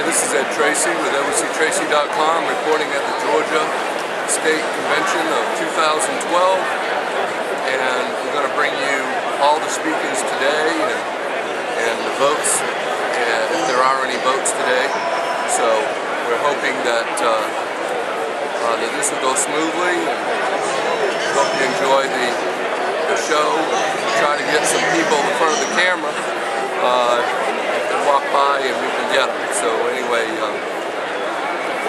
This is Ed Tracy with EversonTracy.com reporting at the Georgia State Convention of 2012, and we're going to bring you all the speakers today and the votes, and if there are any votes today. So we're hoping that that this will go smoothly, and hope you enjoy the show. Try to get some people in front of the camera and walk by and we can get them. So anyway,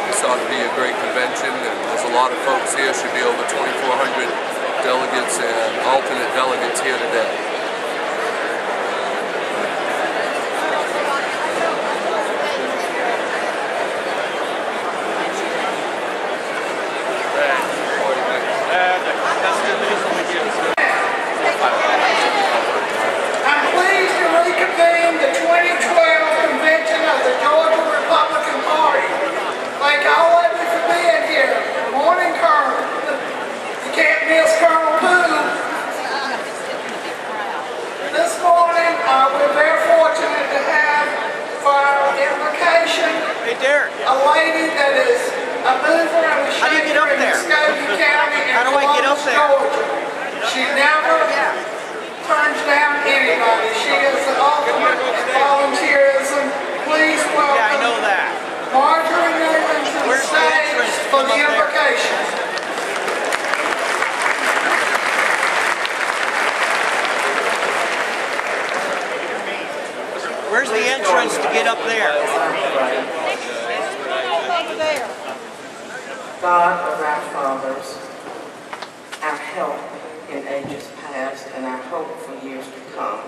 this ought to be a great convention, and there's a lot of folks here. Should be over 2,400 delegates and alternate delegates here today. A lady that is a mover and a shaker in Muskogee County and Columbus, Georgia. She never turns down anybody. She is the ultimate in volunteerism. Please welcome Marjorie Newman to the stage for the invocation. Where's the entrance to get up there? God of our fathers, our help in ages past and our hope for years to come,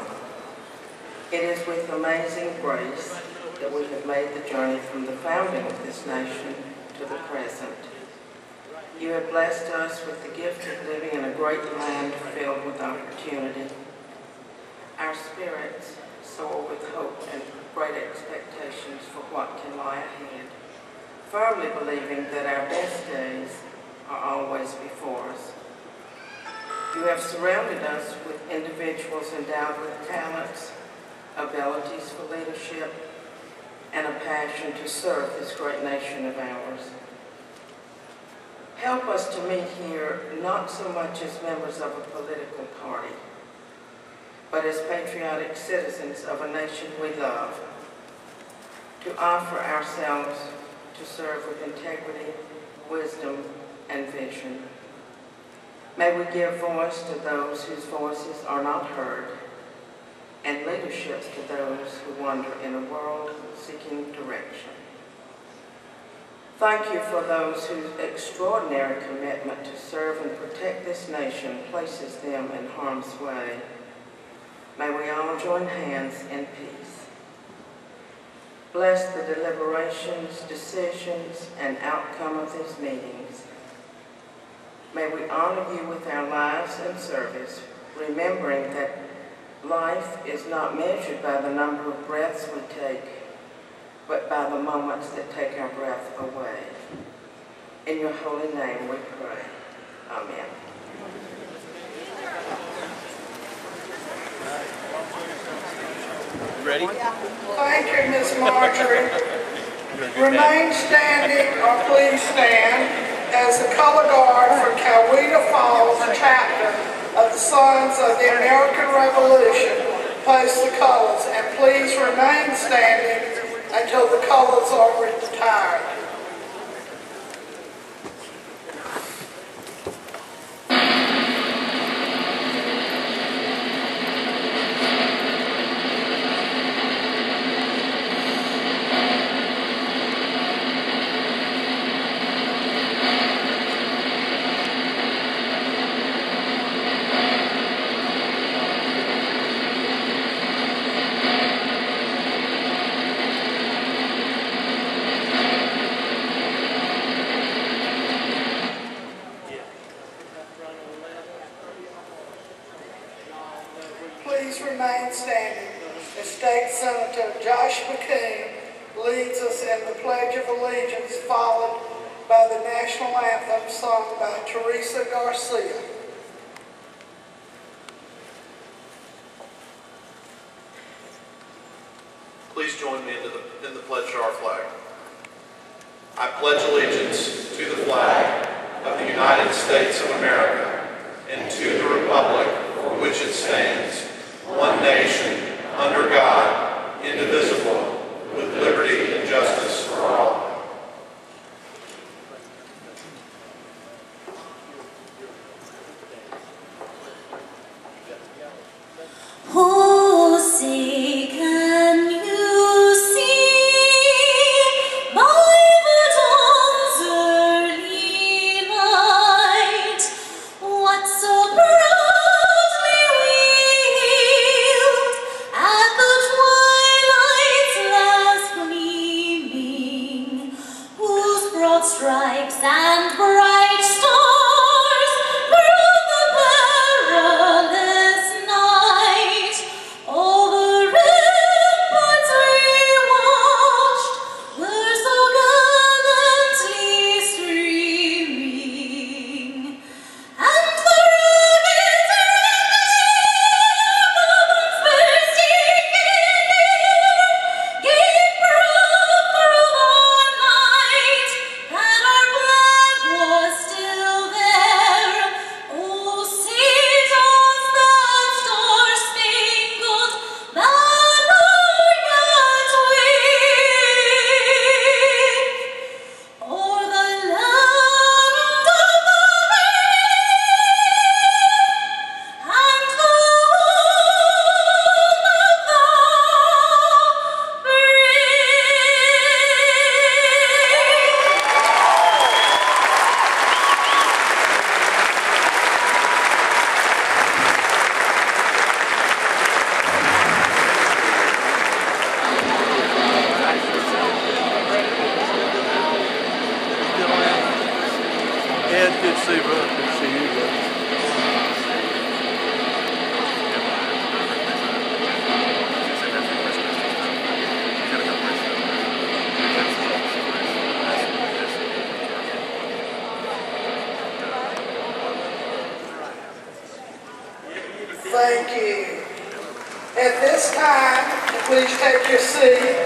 it is with amazing grace that we have made the journey from the founding of this nation to the present. You have blessed us with the gift of living in a great land filled with opportunity. Our spirits soar with hope and great expectations for what can lie ahead, firmly believing that our best days are always before us. You have surrounded us with individuals endowed with talents, abilities for leadership, and a passion to serve this great nation of ours. Help us to meet here not so much as members of a political party, but as patriotic citizens of a nation we love, to offer ourselves to serve with integrity, wisdom, and vision. May we give voice to those whose voices are not heard, and leadership to those who wander in a world seeking direction. Thank you for those whose extraordinary commitment to serve and protect this nation places them in harm's way. May we all join hands in peace. Bless the deliberations, decisions, and outcome of these meetings. May we honor you with our lives and service, remembering that life is not measured by the number of breaths we take, but by the moments that take our breath away. In your holy name we pray. Amen. Ready? Thank you, Ms. Marjorie. Remain standing or please stand as the color guard for Coweta Falls chapter of the Sons of the American Revolution posts the colors, and please remain standing until the colors are retired. Remain standing as State Senator Josh McKoon leads us in the Pledge of Allegiance, followed by the National Anthem sung by Theresa Garcia. Please join me in the pledge to our flag. I pledge allegiance to the flag of the United States of America and to the republic for which it stands, one nation, under God, indivisible, with liberty and justice for all. Oh, say can you see by the dawn's early light what so proudly wheeled at the twilight's last gleaming, whose broad stripes and bright stars through the perilous night over ramparts we watched were so gallantly streaming, and the rugged Romans bursting in gave proof through the night that our flag was still there. Oh, say does that star-spangled banner yet wave o'er the land of the brave and the Yeah, it's good to see you, brother. Good to see you, brother. Thank you. At this time, please take your seat,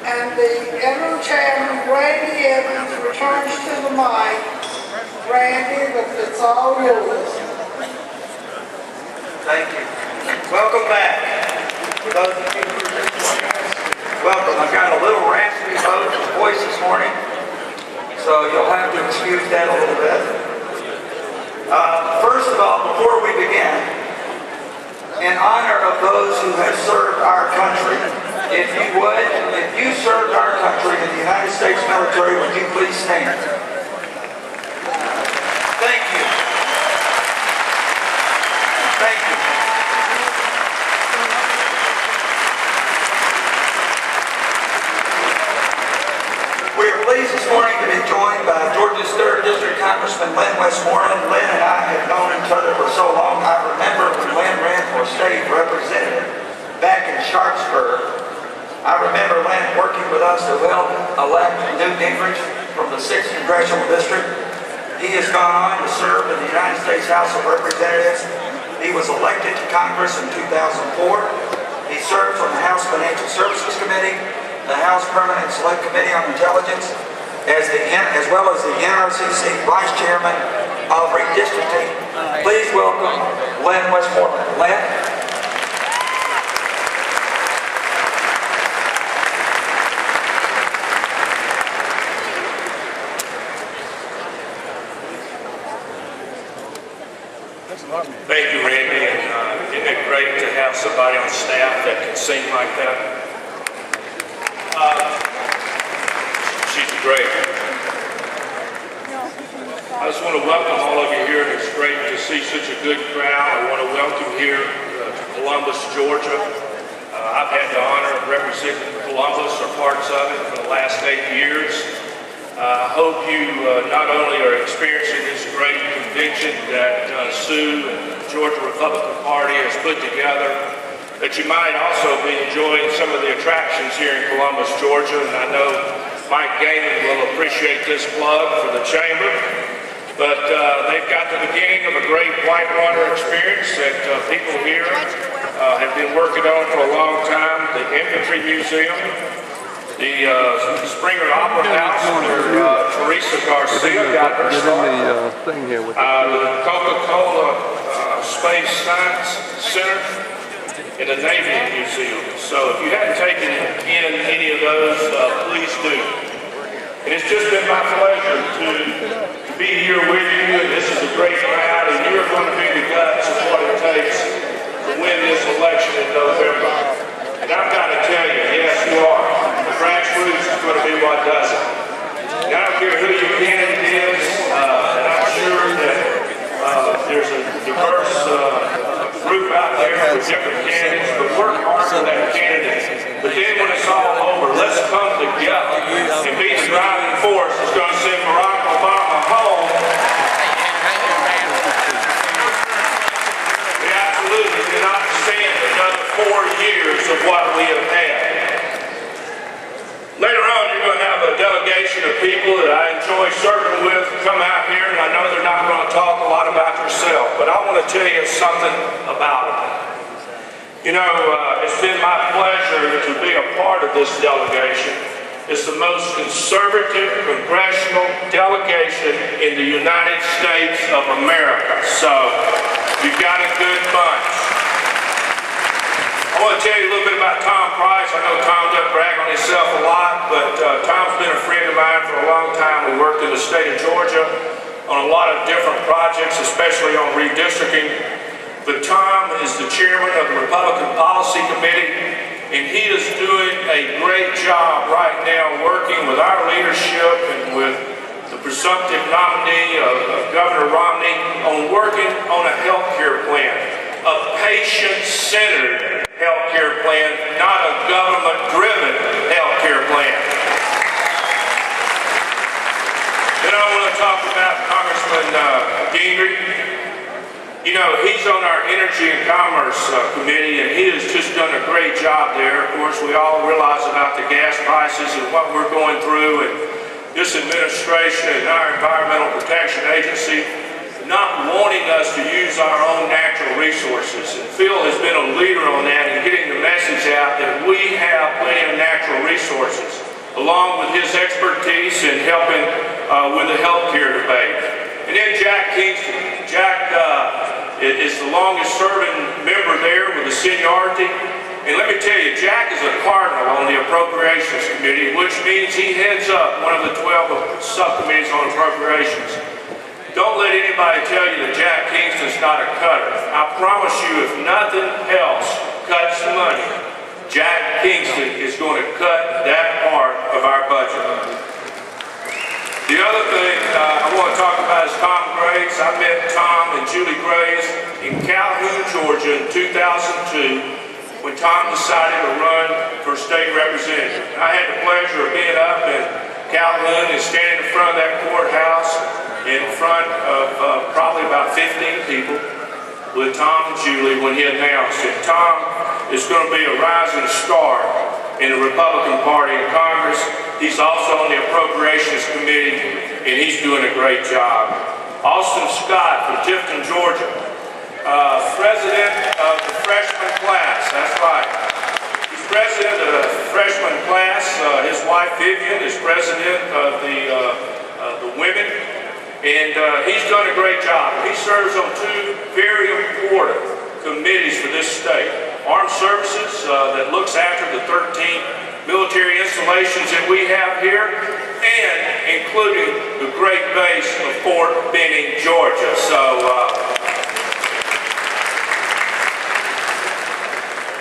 and the interim chairman, Randy Evans, returns to the mic. Randy, it's all yours. Thank you. Welcome back. For those of you who are joining us, welcome. I've got a little raspy voice this morning, so you'll have to excuse that a little bit. First of all, before we begin, in honor of those who have served our country, if you served our country in the United States military, would you please stand? Thank you. Thank you. We are pleased this morning to be joined by Georgia's 3rd District Congressman Lynn Westmoreland. Lynn and I have known each other for so long. I remember when Lynn ran for state representative back in Sharpsburg. I remember Lynn working with us to help elect Newt Gingrich from the 6th Congressional District. He has gone on to serve in the United States House of Representatives. He was elected to Congress in 2004. He served from the House Financial Services Committee, the House Permanent Select Committee on Intelligence, as well as the NRCC Vice Chairman of Redistricting. Please welcome Lynn Westmoreland. Lynn? Thank you, Randy, and isn't it great to have somebody on staff that can sing like that? She's great. I just want to welcome all of you here. It's great to see such a good crowd. I want to welcome here to Columbus, Georgia. I've had the honor of representing Columbus or parts of it for the last 8 years. I hope you not only are experiencing this great convention that Sue and the Georgia Republican Party has put together, that you might also be enjoying some of the attractions here in Columbus, Georgia. And I know Mike Gaiman will appreciate this plug for the chamber. But they've got the beginning of a great whitewater experience that people here have been working on for a long time, the Infantry Museum. The Springer Opera House where Theresa Garcia got her start. The Coca-Cola Space Science Center and the Navy Museum. So if you haven't taken in any of those, please do. And it's just been my pleasure to be here with you, and this is a great crowd, and you're going to be the guts of what it takes to win this election in November. And I've got to tell you, yes, you are. The grassroots is going to be what does it. And I don't care who your candidate is, and I'm sure that there's a diverse group out there with different candidates, but work hard for that candidate. But then when it's all over, let's come together and be the driving force that's going to send Barack Obama home. We absolutely cannot stand another 4 years of what we have had. Later on, you're going to have a delegation of people that I enjoy serving with come out here, and I know they're not going to talk a lot about yourself, but I want to tell you something about them. You know, it's been my pleasure to be a part of this delegation. It's the most conservative congressional delegation in the United States of America. So, you've got a good bunch. I want to tell you a little bit about Tom Price. I know Tom doesn't brag on himself a lot, but Tom's been a friend of mine for a long time. We worked in the state of Georgia on a lot of different projects, especially on redistricting. But Tom is the chairman of the Republican Policy Committee, and he is doing a great job right now working with our leadership and with the presumptive nominee of Governor Romney on working on a health care plan, a patient-centered health care plan, not a government-driven health care plan. Then I want to talk about Congressman Gingrich. You know, he's on our Energy and Commerce Committee, and he has just done a great job there. Of course, we all realize about the gas prices and what we're going through, and this administration and our Environmental Protection Agency not wanting us to use our own natural resources. And Phil has been a leader on that and getting the message out that we have plenty of natural resources, along with his expertise in helping with the health care debate. And then Jack Kingston. Jack is the longest serving member there with the seniority. And let me tell you, Jack is a cardinal on the Appropriations Committee, which means he heads up one of the 12 subcommittees on appropriations. Don't let anybody tell you that Jack Kingston's not a cutter. I promise you, if nothing else cuts the money, Jack Kingston is going to cut that part of our budget. The other thing I want to talk about is Tom Graves. I met Tom and Julie Graves in Calhoun, Georgia in 2002 when Tom decided to run for state representative. I had the pleasure of being up in Calhoun and standing in front of that courthouse in front of probably about 15 people with Tom and Julie when he announced that Tom is going to be a rising star in the Republican Party in Congress. He's also on the Appropriations Committee, and he's doing a great job. Austin Scott from Tifton, Georgia, president of the freshman class. That's right. He's president of the freshman class. His wife Vivian is president of the women, and he's done a great job. He serves on two very important committees for this state: Armed Services, that looks after the 13 military installations that we have here, and including the great base of Fort Benning, Georgia. So,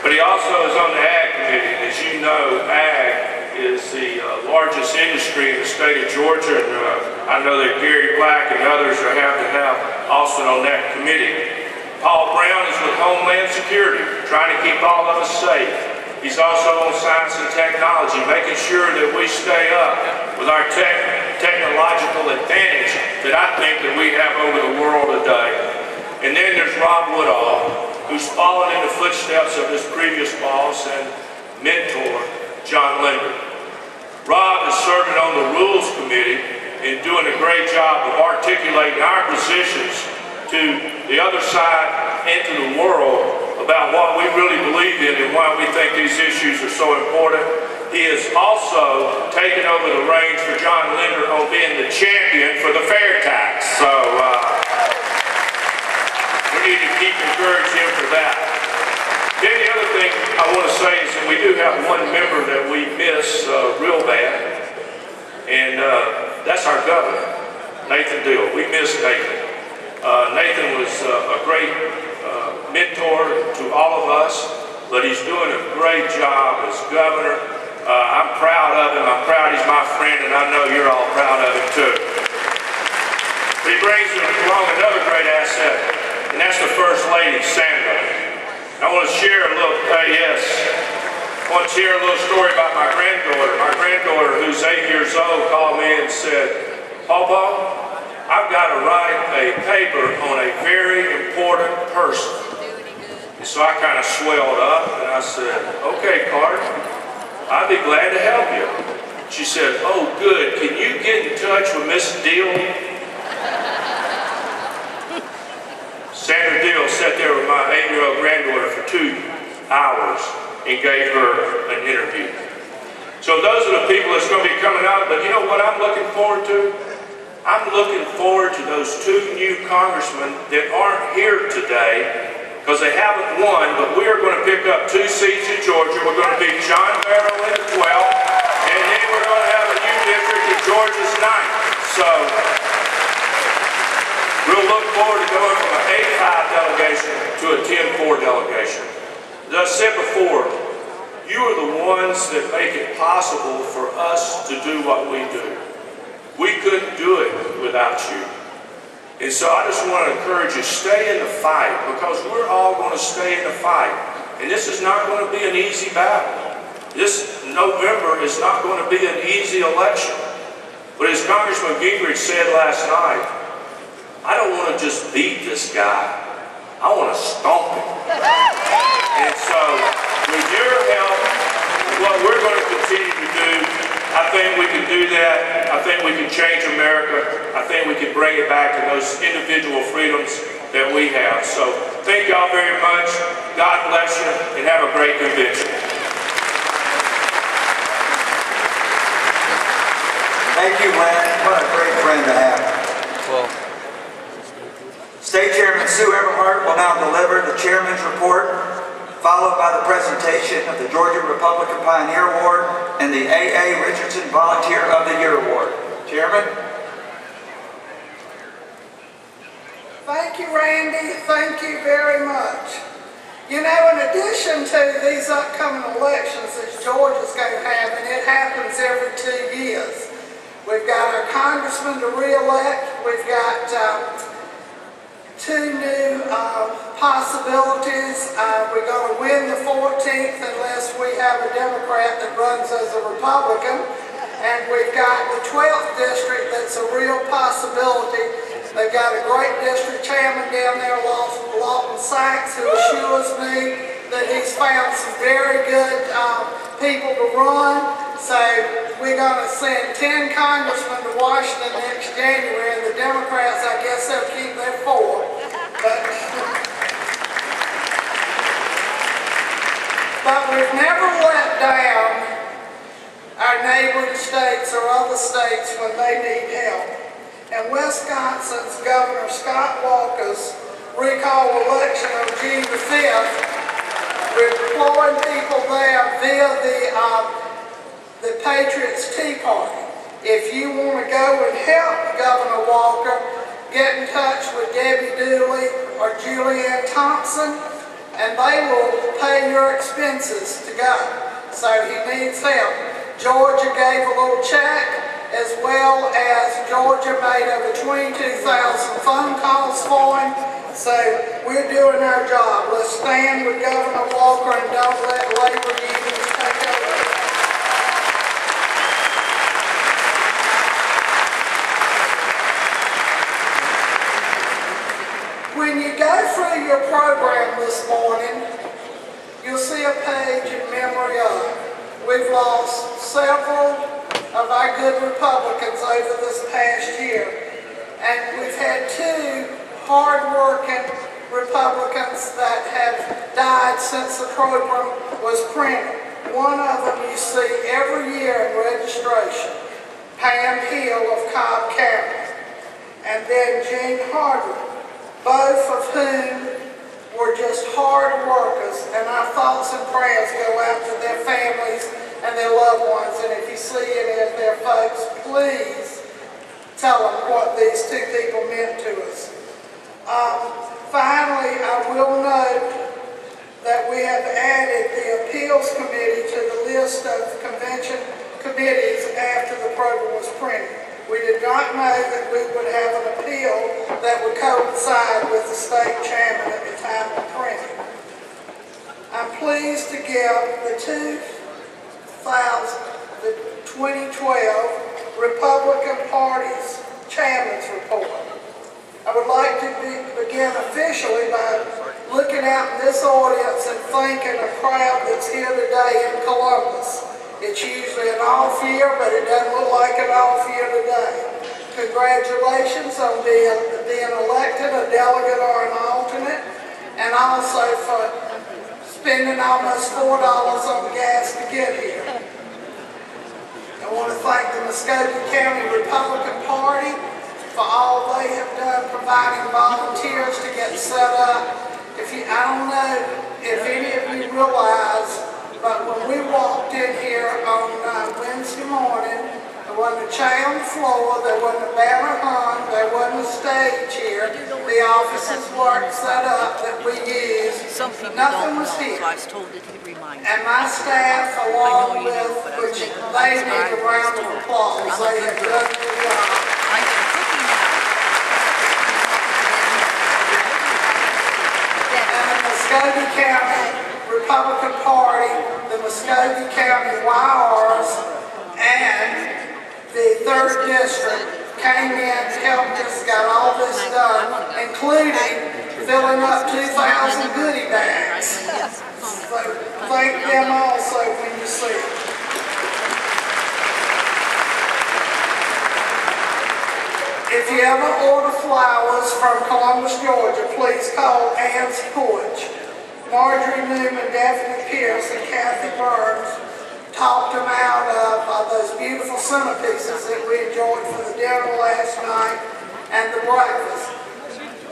but he also is on the Ag Committee. As you know, Ag is the largest industry in the state of Georgia, and I know that Gary Black and others are happy to have Austin on that committee. Paul Brown is with Homeland Security, trying to keep all of us safe. He's also on Science and Technology, making sure that we stay up with our technological advantage that I think that we have over the world today. And then there's Rob Woodall, who's followed in the footsteps of his previous boss and mentor, John Linder. Rob is serving on the Rules Committee and doing a great job of articulating our positions to the other side and to the world about what we really believe in and why we think these issues are so important. he has also taken over the reins for John Linder on being the champion for the fair tax. So we need to keep encouraging him for that. Then the other thing I want to say is that we do have one member that we miss real bad, and that's our governor, Nathan Deal. We miss Nathan. Nathan was a great mentor to all of us, but he's doing a great job as governor. I'm proud of him. I'm proud he's my friend, and I know you're all proud of him too. He brings along another great asset, and that's the First Lady, Sandra. I want to share a little, I want to share a little story about my granddaughter. My granddaughter, who's 8 years old, called me and said, Papa, I've got to write a paper on a very important person. And so I kind of swelled up and I said, okay, Carter, I'd be glad to help you. She said, oh, good. Can you get in touch with Miss Deal? Sandra Deal sat there with my 8-year-old granddaughter for 2 hours and gave her an interview. So those are the people that's going to be coming out. But you know what I'm looking forward to? I'm looking forward to those 2 new congressmen that aren't here today because they haven't won, but we are going to pick up 2 seats in Georgia. We're going to beat John Barrow in the 12th, and then we're going to have a new district in Georgia's 9th. So we'll look forward to going from an 8-5 delegation to a 10-4 delegation. As I said before, you are the ones that make it possible for us to do what we do. We couldn't do it without you. And so I just want to encourage you, stay in the fight, because we're all going to stay in the fight. And this is not going to be an easy battle. This November is not going to be an easy election. But as Congressman Gingrich said last night, I don't want to just beat this guy, I want to stomp him. And so, with your help, what we're going to continue to do, I think we can do that. I think we can change America. I think we can bring it back to those individual freedoms that we have. So, thank y'all very much. God bless you, and have a great convention. Thank you, Lynn. What a great friend to have. Well, State Chairman Sue Everhart will now deliver the Chairman's report, followed by the presentation of the Georgia Republican Pioneer Award and the A.A. Richardson Volunteer of the Year Award. Chairman? Thank you, Randy. Thank you very much. You know, in addition to these upcoming elections that Georgia's going to have, and it happens every 2 years, we've got our congressman to re-elect. We've got 2 new possibilities. We're going to win the 14th unless we have a Democrat that runs as a Republican. And we've got the 12th district that's a real possibility. They've got a great district chairman down there, Lawton Sykes, who assures me that he's found some very good people to run. So we're going to send 10 congressmen to Washington next January, and the Democrats, I guess they'll keep their 4. But we've never let down our neighboring states or other states when they need help. And Wisconsin's Governor Scott Walker's recall election on June the 5th, we're deploying people there via the Patriots Tea Party. If you want to go and help Governor Walker, get in touch with Debbie Dooley or Julianne Thompson, and they will pay your expenses to go. So he needs help. Georgia gave a little check, as well as Georgia made over 22,000 phone calls for him. So we're doing our job. Let's stand with Governor Walker and don't let labor unions take over. When you go through your program this morning, you'll see a page in memory of. We've lost several of our good Republicans over this past year. And we've had 2 hard-working Republicans that have died since the program was printed. One of them you see every year in registration, Pam Hill of Cobb County, and then Jean Harder, both of whom were just hard workers, and our thoughts and prayers go out to their families and their loved ones. And if you see any of their folks, please tell them what these two people meant to us. Finally, I will note that we have added the appeals committee to the list of convention committees after the program was printed. We did not know that we would have an appeal that would coincide with the state chairman at the time of printing. I'm pleased to give the 2012 Republican Party's chairman's report. I would like to begin officially by looking out in this audience and thanking a crowd that's here today in Columbus. It's usually an off year, but it doesn't look like an off year today. Congratulations on being elected a delegate or an alternate, and also for spending almost $4 on gas to get here. I want to thank the Muskogee County Republican Party for all they have done providing volunteers to get set up. I don't know if any of you realize, but when we walked in here on Wednesday morning, there wasn't a chair on the floor, there wasn't a banner hung, there wasn't a stage here. The offices weren't set up that we used. Nothing was here. And my staff, along with, which they need a round of applause, they have done a good job. Muskogee County Republican Party, the Muskogee County YRs, and the 3rd District came in, helped us, got all this done, including filling up 2,000 goodie bags. So thank them also when you see it. If you ever order flowers from Columbus, Georgia, please call Ann's Porch. Marjorie, Newman, Daphne Pierce, and Kathy Burns talked them out of those beautiful centerpieces that we enjoyed for the dinner last night and the breakfast.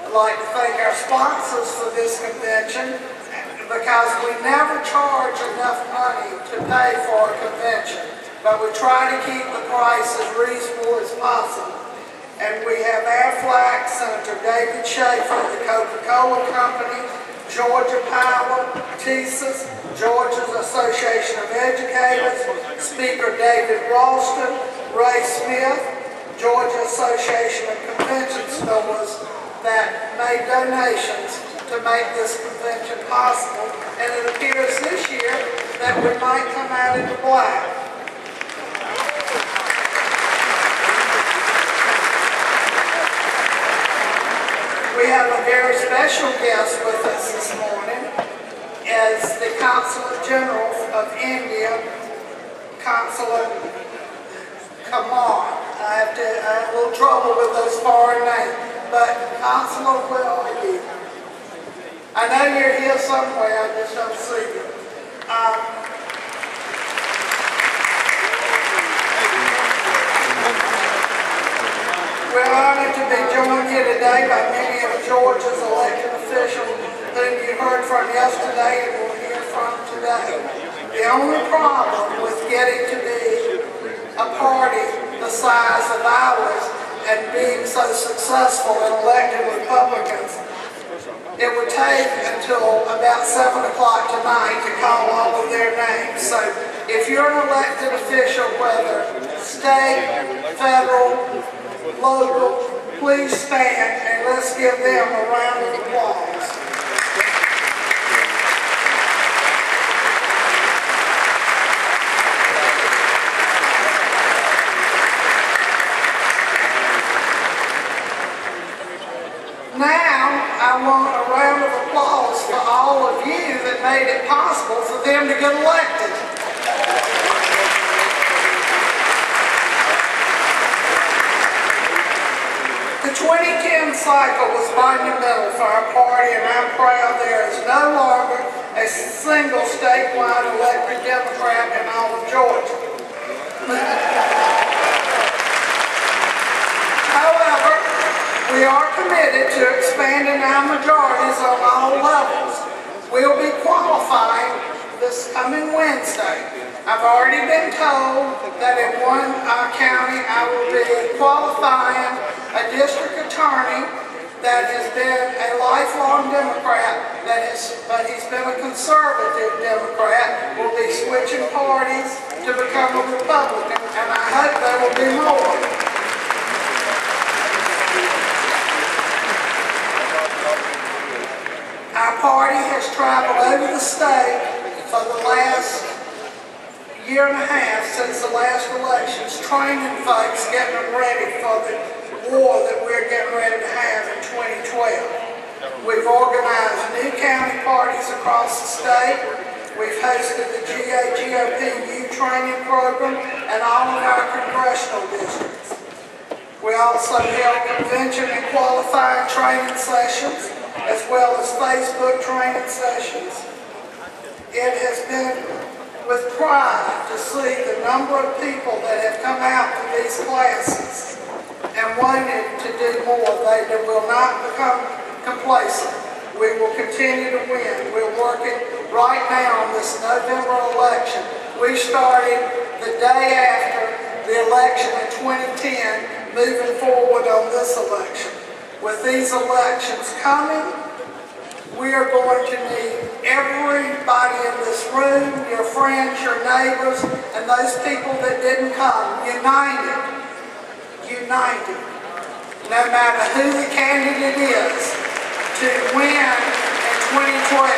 I'd like to thank our sponsors for this convention because we never charge enough money to pay for a convention, but we try to keep the price as reasonable as possible. And we have Aflac, Senator David Schaefer, the Coca-Cola Company, Georgia Power, TSIS, Georgia's Association of Educators, Speaker David Ralston, Ray Smith, Georgia Association of Convention Stores that made donations to make this convention possible. And it appears this year that we might come out in the black. We have a very special guest with us this morning as the Consulate General of India, Consulate Kumar. I have a little trouble with those foreign names, but Consulate, where are you? I know you're here somewhere, I just don't see you. We're honored to be joined here today by many of Georgia's elected officials whom you heard from yesterday and will hear from today. The only problem with getting to be a party the size of ours and being so successful in electing Republicans, it would take until about 7 o'clock tonight to call all of their names. So if you're an elected official, whether state, federal, local, please stand and let's give them a round of applause. Now, I want a round of applause for all of you that made it possible for them to get elected. The 2010 cycle was monumental for our party, and I'm proud there is no longer a single statewide elected Democrat in all of Georgia. However, we are committed to expanding our majorities on all levels. We'll be qualifying this coming Wednesday. I've already been told that in one county I will be qualifying a district attorney that has been a lifelong Democrat, but he's been a conservative Democrat, will be switching parties to become a Republican, and I hope there will be more. Our party has traveled over the state for the last year and a half since the last elections, training folks, getting them ready for the war that we're getting ready to have in 2012. We've organized new county parties across the state. We've hosted the GOP youth training program and all of our congressional districts. We also held convention and qualifying training sessions, as well as Facebook training sessions. It has been with pride to see the number of people that have come out to these classes and wanted to do more. They will not become complacent. We will continue to win. We're working right now on this November election. We started the day after the election in 2010, moving forward on this election. With these elections coming, we are going to need everybody in this room, your friends, your neighbors, and those people that didn't come, united, no matter who the candidate is, to win in 2012.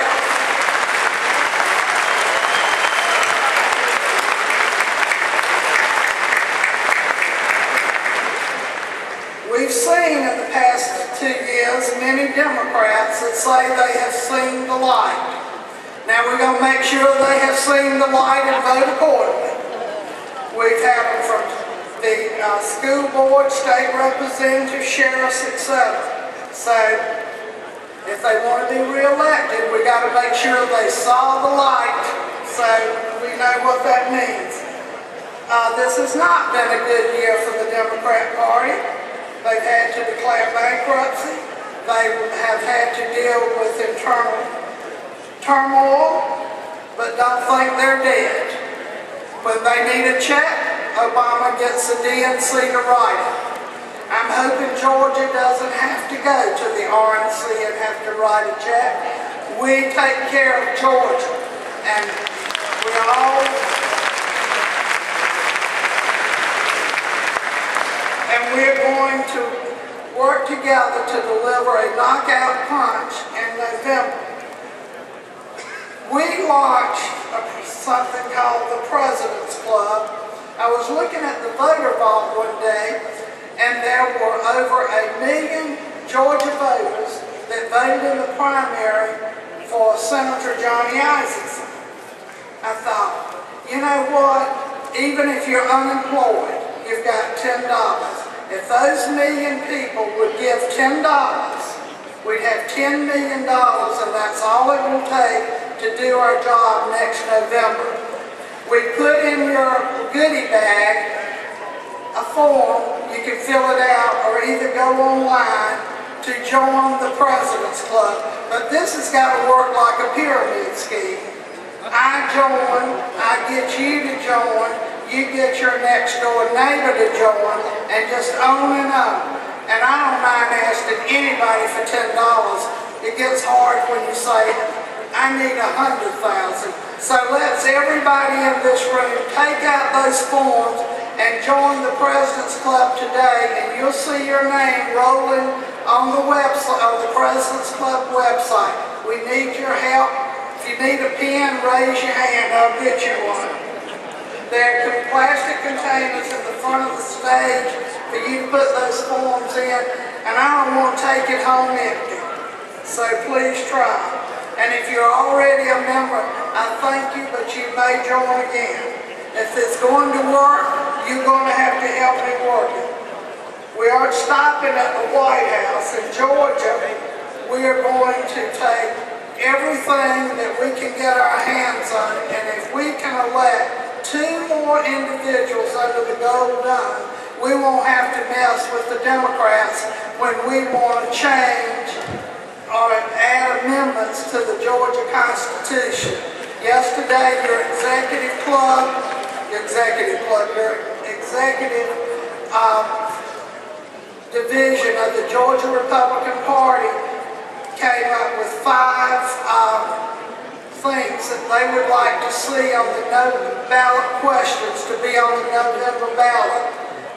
We've seen in the past 2 years many Democrats that say they have seen the light. Now we're going to make sure they have seen the light and vote accordingly. We've had them from the school board, state representatives, sheriffs, etc. So if they want to be re-elected, we got to make sure they saw the light so we know what that means. This has not been a good year for the Democrat Party. They've had to declare bankruptcy. They have had to deal with internal turmoil, but don't think they're dead. When they need a check, Obama gets the DNC to write it. I'm hoping Georgia doesn't have to go to the RNC and have to write a check. We take care of Georgia, and we all... And we're going to work together to deliver a knockout punch in November. We launched something called the President's Club. I was looking at the voter vault one day, and there were over 1 million Georgia voters that voted in the primary for Senator Johnny Isakson. I thought, you know what? Even if you're unemployed, you've got $10. If those 1 million people would give $10, we'd have $10 million, and that's all it will take to do our job next November. We put in your goodie bag a form. You can fill it out or either go online to join the President's Club. But this has got to work like a pyramid scheme. I join, I get you to join, you get your next door neighbor to join, and just on and on. And I don't mind asking anybody for $10. It gets hard when you say, I need 100,000. So let's everybody in this room take out those forms and join the President's Club today, and you'll see your name rolling on the website, on the President's Club website. We need your help. If you need a pen, raise your hand, I'll get you one. There are plastic containers in the front of the stage for you to put those forms in, and I don't want to take it home empty. So please try. And if you're already a member, I thank you, but you may join again. If it's going to work, you're going to have to help me work it. We aren't stopping at the White House in Georgia. We are going to take everything that we can get our hands on, and if we can elect 2 more individuals under the gold dome, we won't have to mess with the Democrats when we want to change or add amendments to the Georgia Constitution. Yesterday, your executive division of the Georgia Republican Party came up with 5 things that they would like to see on the ballot questions to be on the November ballot.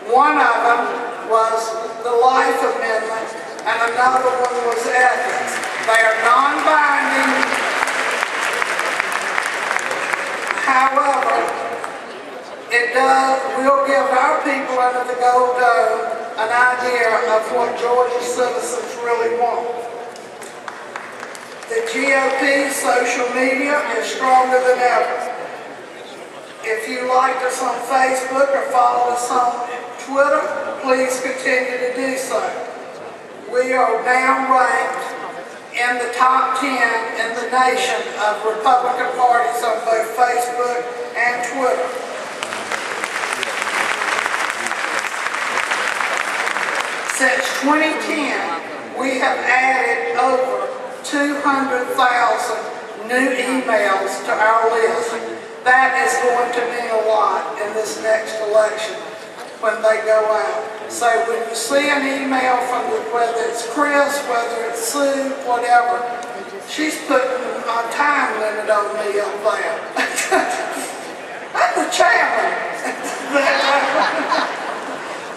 One of them was the Life Amendment, and another one was ethics. They are non-binding. However, will give our people under the gold dome an idea of what Georgia citizens really want. The GOP social media is stronger than ever. If you liked us on Facebook or followed us on Twitter, please continue to do so. We are now ranked in the top 10 in the nation of Republican parties on both Facebook and Twitter. Since 2010, we have added over 200,000 new emails to our list. That is going to mean a lot in this next election when they go out. So when you see an email from whether it's Chris, whether it's Sue, whatever, she's putting a time limit on me up there. I'm the chairman.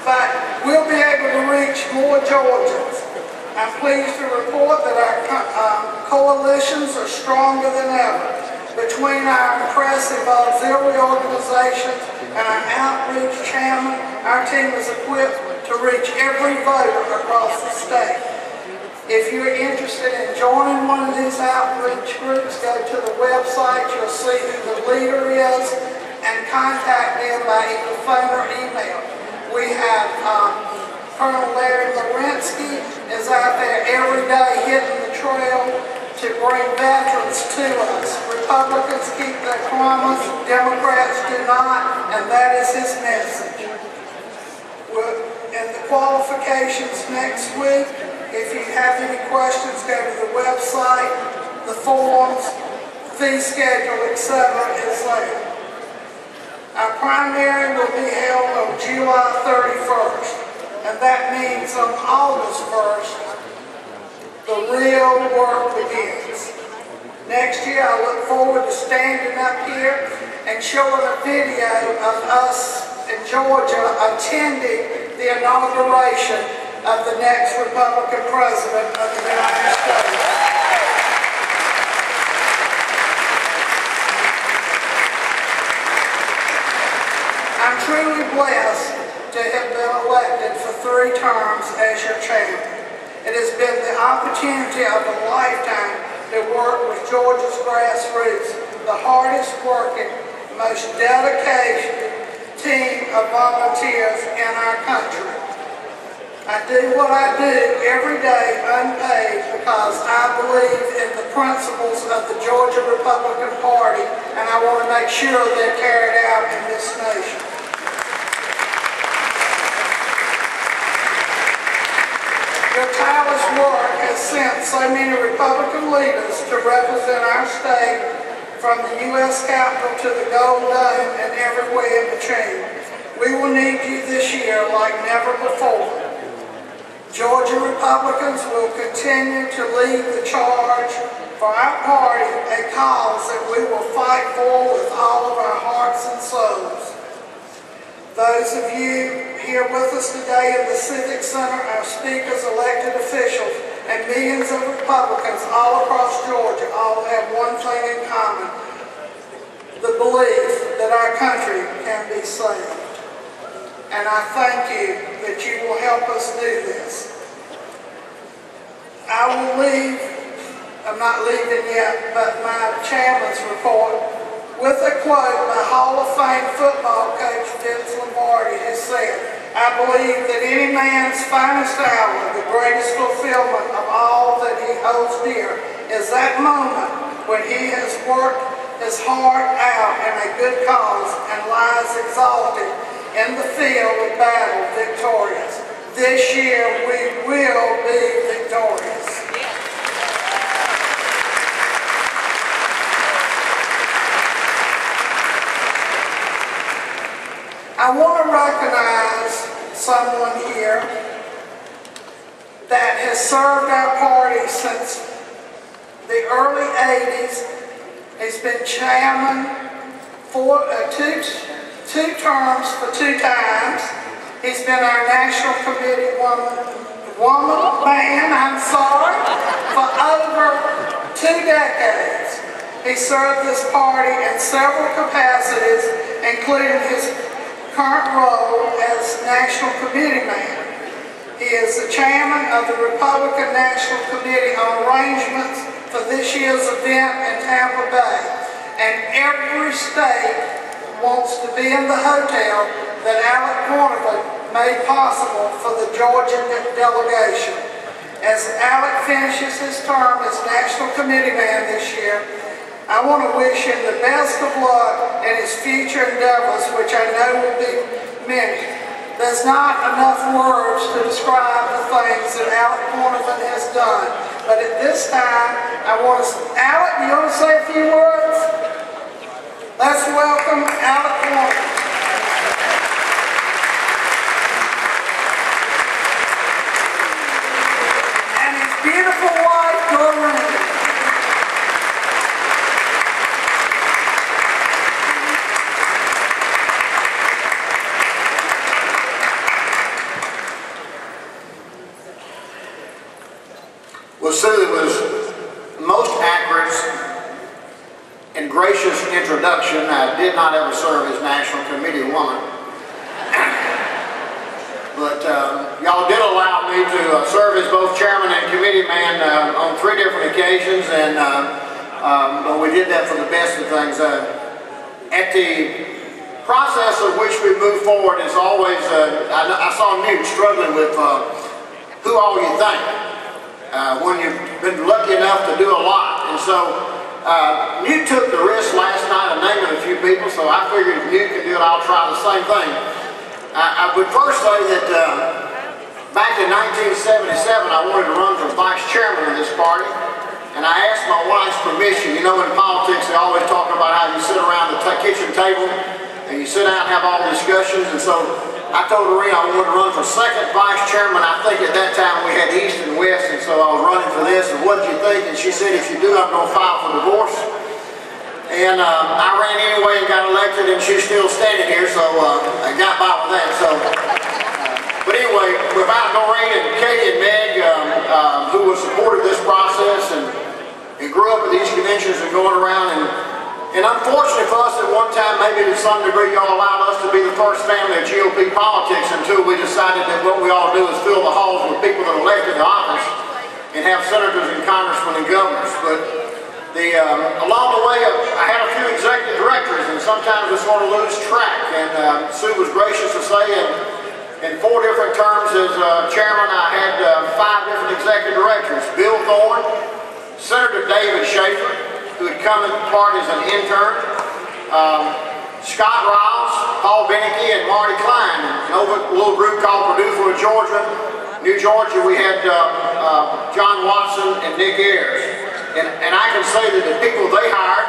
But we'll be able to reach more Georgians. I'm pleased to report that our coalitions are stronger than ever. Between our impressive auxiliary organizations and our outreach chairman, our team is equipped to reach every voter across the state. If you're interested in joining one of these outreach groups, go to the website, you'll see who the leader is, and contact them by either phone or email. We have Colonel Larry Lawrensky is out there every day hitting the trail to bring veterans to us. Republicans keep their promise, Democrats do not, and that is his message. And the qualifications next week, if you have any questions, go to the website, the forms, fee schedule, etc. is there. Our primary will be held on July 31st, and that means on August 1st, the real work begins. Next year, I look forward to standing up here and showing a video of us in Georgia attending the inauguration of the next Republican president of the United States. I'm truly blessed to have been elected for 3 terms as your chairman. It has been the opportunity of a lifetime to work with Georgia's grassroots, the hardest working, most dedicated team of volunteers in our country. I do what I do every day unpaid because I believe in the principles of the Georgia Republican Party, and I want to make sure they're carried out in this nation. Your tireless work has sent so many Republican leaders to represent our state from the U.S. Capitol to the Gold Dome and everywhere in between. We will need you this year like never before. Georgia Republicans will continue to lead the charge for our party, a cause that we will fight for with all of our hearts and souls. Those of you here with us today in the Civic Center, our speakers, elected officials, and millions of Republicans all across Georgia all have one thing in common: the belief that our country can be saved. And I thank you that you will help us do this. I will leave, I'm not leaving yet, but my chairman's report with a quote by Hall of Fame football coach Vince Lombardi, who said, "I believe that any man's finest hour, the greatest fulfillment of all that he holds dear, is that moment when he has worked his heart out in a good cause and lies exalted in the field of battle victorious. This year we will be victorious. I want to recognize someone here that has served our party since the early 80s. He's been chairman for two terms for 2 times. He's been our national committee man, for over 2 decades. He served this party in several capacities, including his current role as National Committeeman. He is the chairman of the Republican National Committee on Arrangements for this year's event in Tampa Bay. And every state wants to be in the hotel that Poitvent made possible for the Georgia delegation. As Alec finishes his term as National Committeeman this year, I want to wish him the best of luck in his future endeavors, which I know will be many. There's not enough words to describe the things that Alec Poitvent has done. But at this time, I want to... Alec, you want to say a few words? Let's welcome Alec Poitvent. And his beautiful wife, Lynn. Well, Sue, it was most accurate and gracious introduction. I did not ever serve as National Committee woman. But y'all did allow me to serve as both chairman and committee man on 3 different occasions, and but we did that for the best of things. At the process of which we move forward is always, I saw Newt struggling with who all you think. When you've been lucky enough to do a lot. And so Newt took the risk last night of naming a few people, so I figured if Newt could do it, I'll try the same thing. I would first say that back in 1977, I wanted to run for vice chairman of this party, and I asked my wife's permission. You know, in politics, they always talk about how you sit around the kitchen table, and you sit down and have all the discussions, and so I told Theresa I wanted to run for 2nd vice chairman. I think at that time we had East and West, and so I was running for this, and what did you think? And she said, if you do, I'm going to file for divorce. And I ran anyway and got elected, and she's still standing here, so I got by with that. So, but anyway, without Doreen and Katie and Meg, who supported this process and grew up at these conventions and going around, and unfortunately for us at one time, maybe to some degree, y'all allowed us to be the first family of GOP politics until we decided that what we ought to do is fill the halls with people that are elected to office and have senators and congressmen and governors. But along the way, I had a few executive directors, and sometimes we sort of lose track. And Sue was gracious to say, in 4 different terms as chairman, I had 5 different executive directors. Bill Thorne, Senator David Schaefer, who had come in part as an intern, Scott Riles, Paul Beneke, and Marty Klein. And over a little group called Purdue for Georgia, New Georgia, we had John Watson and Nick Ayers. And I can say that the people they hired,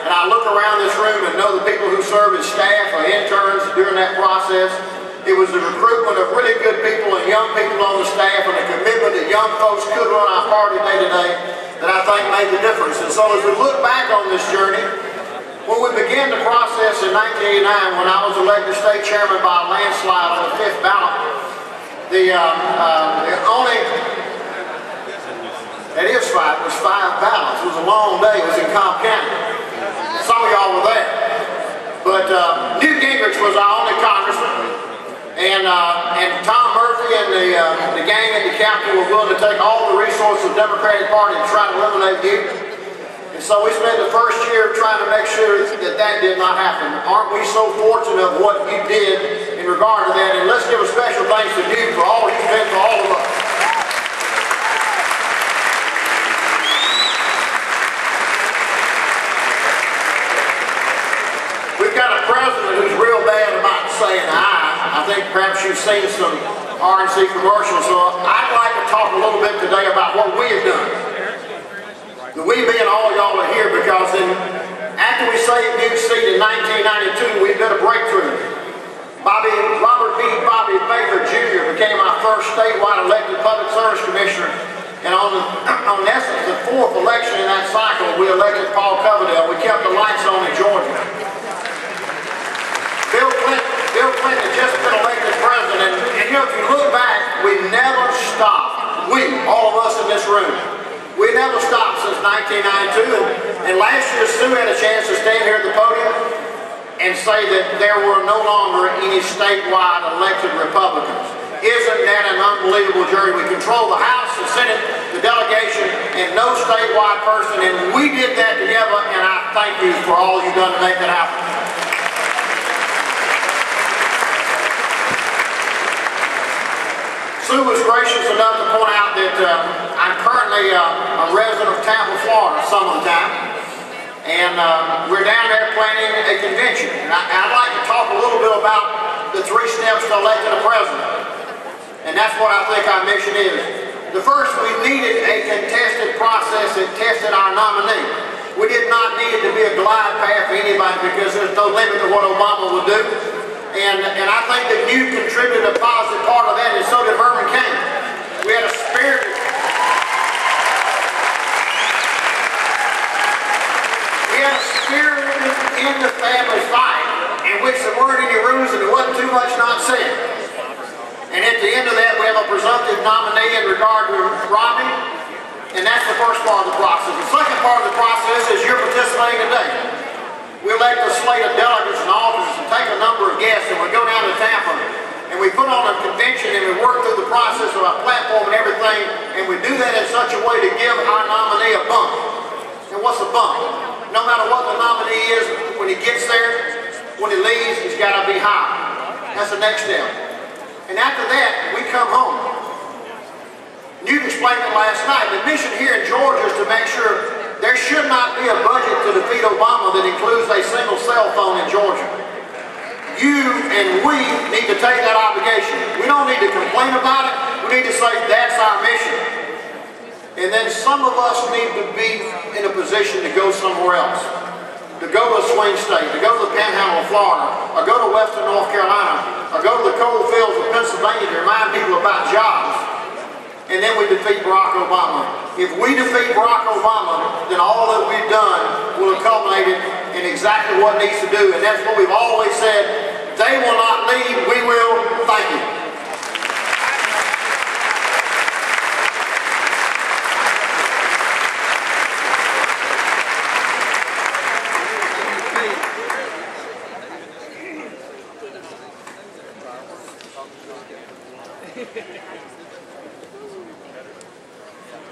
and I look around this room and know the people who served as staff or interns during that process, it was the recruitment of really good people and young people on the staff and the commitment that young folks could run our party day to day that I think made the difference. And so as we look back on this journey, when we began the process in 1989, when I was elected state chairman by a landslide on the 5th ballot, the only, that is 5, it was 5 ballots. It was a long day. It was in Cobb County. Some of y'all were there. But Newt Gingrich was our only congressman. And Tom Murphy and the gang at the Capitol were willing to take all the resources of the Democratic Party to try to eliminate Newt. And so we spent the first year trying to make sure that that did not happen. Aren't we so fortunate of what you did in regard to that? And let's give a special thanks to Newt for all he's been for all of us. saying aye. I think perhaps you've seen some RNC commercials, so I'd like to talk a little bit today about what we have done. The we being all y'all are here because after we saved Newt seat in 1992, we did a breakthrough. Robert B. Bobby Baker Jr. became our first statewide elected public service commissioner. And on essence, the fourth election in that cycle, we elected Paul Coweta. We kept the lights on in Georgia. Bill Clinton had just been elected president, and you know, if you look back, we never stopped. We, all of us in this room, we never stopped since 1992. And last year, Sue had a chance to stand here at the podium and say that there were no longer any statewide elected Republicans. Isn't that an unbelievable journey? We control the House, the Senate, the delegation, and no statewide person, and we did that together, and I thank you for all you've done to make that happen. Sue was gracious enough to point out that I'm currently a resident of Tampa, Florida, some of the time, and we're down there planning a convention. And I'd like to talk a little bit about the 3 steps to electing a president. And that's what I think our mission is. The first, we needed a contested process that tested our nominee. We did not need it to be a glide path for anybody because there's no limit to what Obama would do. And I think that Newt contributed a positive part of that, and so did Herman Cain. We had a spirited in the family fight in which there weren't any rules and there wasn't too much nonsense. And at the end of that, we have a presumptive nominee in regard to Romney, and that's the first part of the process. The second part of the process is you're participating today. We elect a slate of delegates and officers and take a number of guests, and we go down to Tampa, and we put on a convention, and we work through the process of our platform and everything, and we do that in such a way to give our nominee a bump. And what's a bump? No matter what the nominee is, when he gets there, when he leaves, he's got to be high. That's the next step. And after that, we come home. Newt explained it last night. The mission here in Georgia is to make sure there should not be a budget to defeat Obama that includes a single cell phone in Georgia. You and we need to take that obligation. We don't need to complain about it. We need to say that's our mission. And then some of us need to be in a position to go somewhere else. To go to a swing state, to go to the Panhandle of Florida, or go to Western North Carolina, or go to the coal fields of Pennsylvania to remind people about jobs, and then we defeat Barack Obama. If we defeat Barack Obama, then all that we've done will have culminated in exactly what needs to do, and that's what we've always said. They will not lead, we will. Thank you.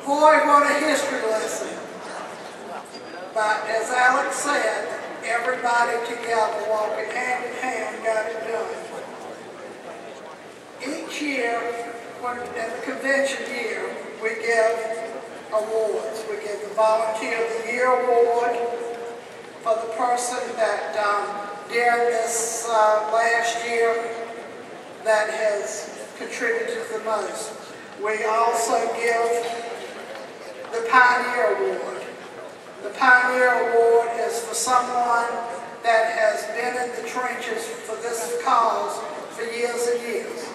Boy, what a history lesson. But as Alex said, everybody together, walking hand in hand, got it done. Each year, in the convention year, we give awards. We give the Volunteer of the Year award for the person that during this last year that has contributed the most. We also give the Pioneer Award. The Pioneer Award is for someone that has been in the trenches for this cause for years and years.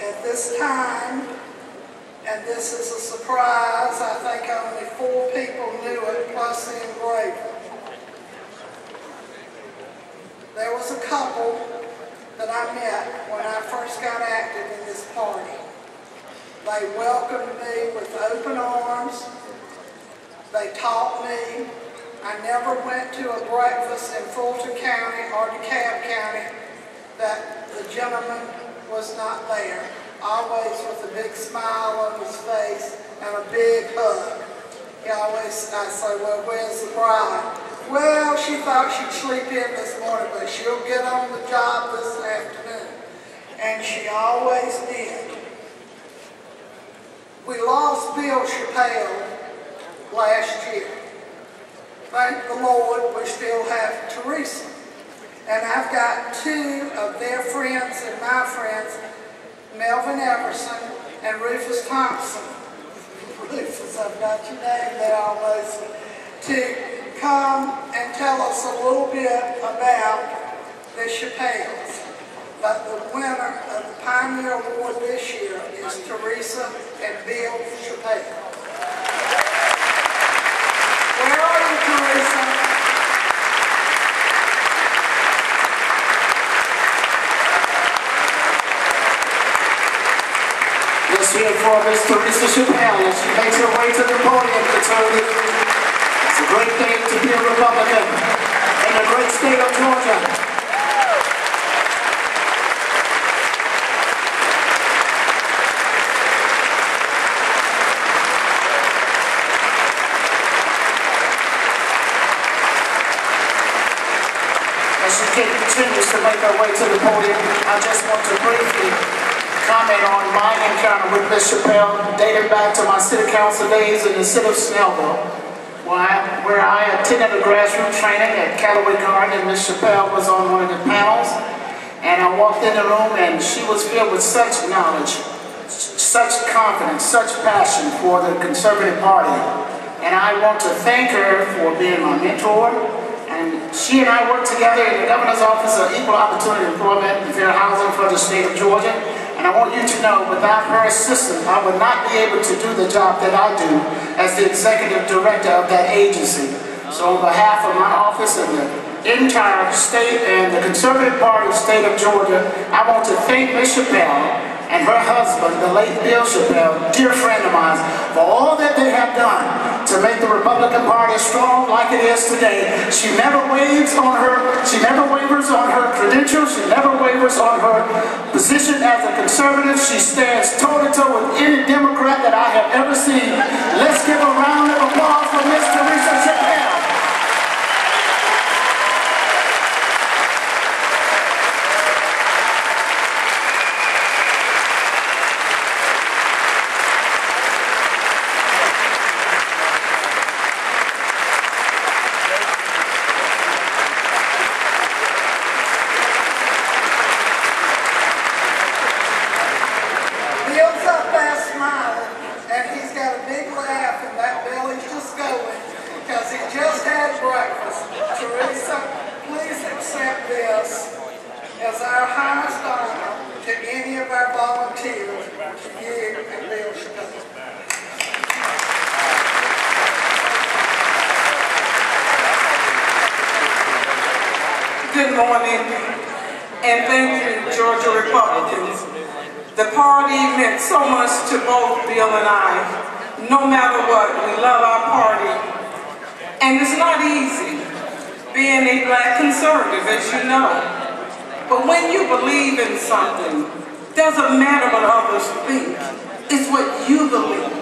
At this time, and this is a surprise, I think only 4 people knew it, plus the engraver. There was a couple that I met when I first got active in this party. They welcomed me with open arms. They taught me. I never went to a breakfast in Fulton County or DeKalb County that the gentleman was not there. Always with a big smile on his face and a big hug. I say, well, where's the bride? Well, she thought she'd sleep in this morning, but she'll get on the job this afternoon. And she always did. We lost Bill Chappelle last year. Thank the Lord, we still have Theresa. And I've got two of their friends and my friends, Melvin Everson and Rufus Thompson. Rufus, I've got your name there almost. To come and tell us a little bit about the Chappelles. But the winner of the Pioneer Award this year is Theresa and Bill Chappelle. Where are you, Theresa? Let's hear it for Miss Theresa Chappelle as she makes her way to the podium, conservative. It's a great day to be a Republican in the great state of Georgia. As she continues to make her way to the podium, I just want to briefly comment on my encounter with Ms. Chappelle dating back to my city council days in the city of Snellville, where I attended a grassroots training at Coweta Garden, and Ms. Chappelle was on one of the panels, and I walked in the room and she was filled with such knowledge, such confidence, such passion for the Conservative Party. And I want to thank her for being my mentor. And she and I worked together in the Governor's Office of Equal Opportunity Employment and Fair Housing for the state of Georgia. And I want you to know, without her assistance, I would not be able to do the job that I do as the executive director of that agency. So on behalf of my office and the entire state and the Conservative Party of the state of Georgia, I want to thank Ms. Chappelle and her husband, the late Bill Chappelle, dear friend of mine, for all that they have done to make the Republican Party strong like it is today. She never wavers on her credentials, she never wavers on her position as a conservative. She stands toe-to-toe with any Democrat that I have ever seen. Let's give a round of applause for Ms. Theresa Chappelle. Good morning, and thank you, Georgia Republicans. The party meant so much to both Bill and I. No matter what, we love our party. And it's not easy being a black conservative, as you know. But when you believe in something, doesn't matter what others think. It's what you believe.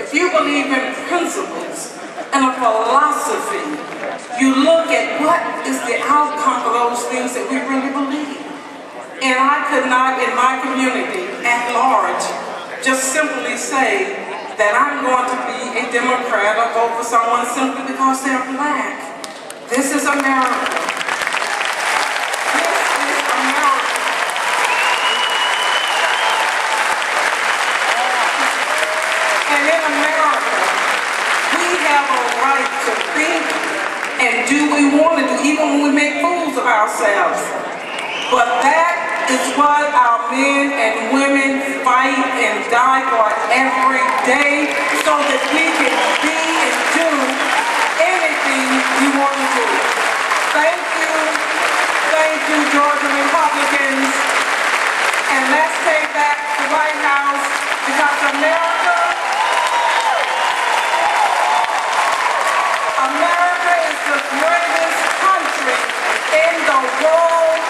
If you believe in principles and a philosophy, you look at what is the outcome of those things that we really believe. And I could not, in my community at large, just simply say that I'm going to be a Democrat or vote for someone simply because they're black. This is America. This is America. And in America, we have a right to think and do what we want to do, even when we make fools of ourselves. But that is what our men and women fight and die for every day, so that we can be and do anything we want to do. Thank you, Georgia Republicans. And let's take back the White House, because America is the greatest country in the world.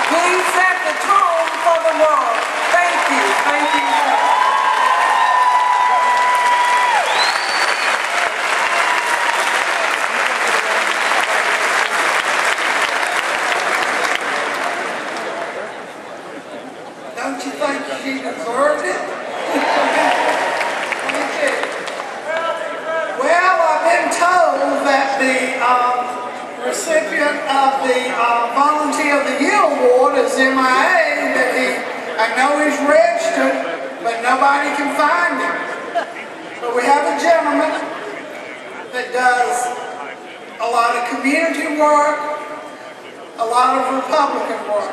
We set the tone for the world. Thank you. Thank you. Don't you think she deserved it? Thank you. Well, I've been told that the recipient of the Volunteer of the Year Award is MIA, that I know he's registered, but nobody can find him. But we have a gentleman that does a lot of community work, a lot of Republican work.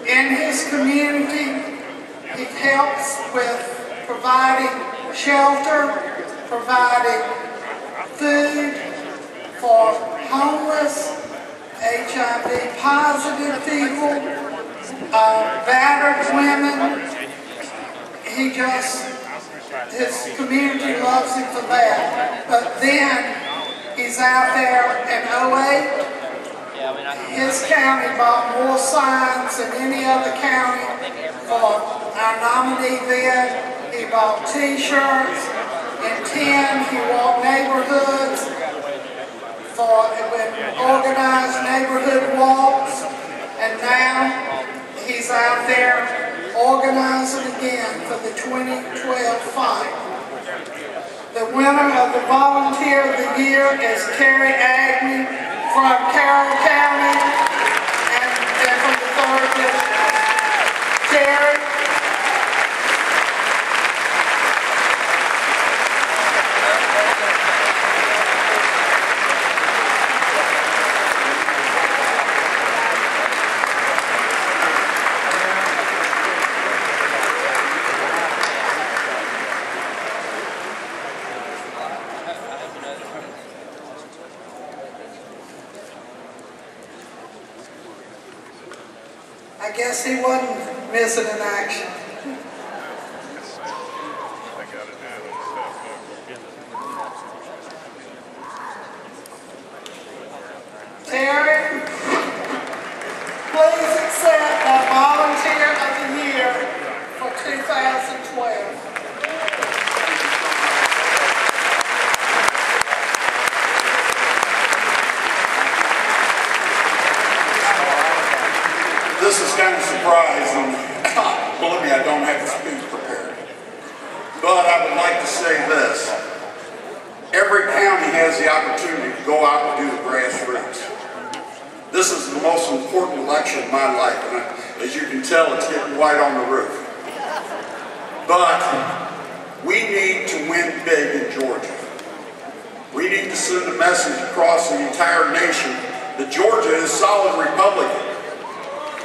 In his community, he helps with providing shelter, providing food for homeless, HIV positive people, battered women. His community loves him for that. But then he's out there in 08. His county bought more signs than any other county for our nominee then. He bought t-shirts. In 10, he walked neighborhoods with organized neighborhood walks. And now he's out there organizing again for the 2012 fight. The winner of the Volunteer of the Year is Terry Agne from Carroll County and from the 3rd District. Terry. I guess he wasn't missing in action. Terry, please accept the Volunteer of the Year for 2012. This is kind of surprising. Believe me, I don't have the speech prepared. But I would like to say this. Every county has the opportunity to go out and do the grassroots. This is the most important election of my life, and as you can tell, it's getting white on the roof. But we need to win big in Georgia. We need to send a message across the entire nation that Georgia is solid Republican.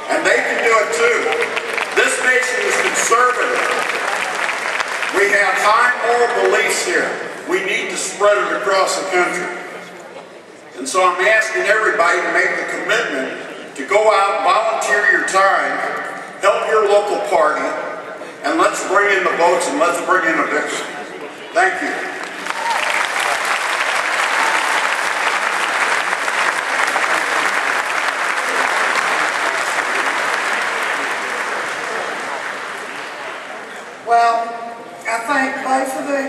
And they can do it too. This nation is conservative. We have high moral beliefs here. We need to spread it across the country. And so I'm asking everybody to make the commitment to go out, volunteer your time, help your local party, and let's bring in the votes and let's bring in a victory. Thank you. Well, I think both of the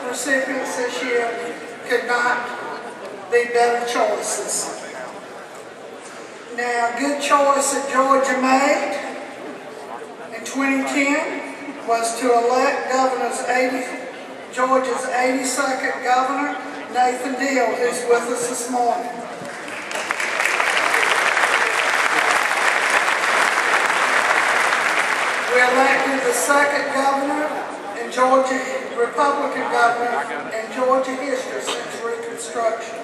recipients this year could not be better choices. Now, a good choice that Georgia made in 2010 was to elect Georgia's 82nd governor, Nathan Deal, who's with us this morning. We elected the second governor in Georgia, Republican governor in Georgia history since Reconstruction.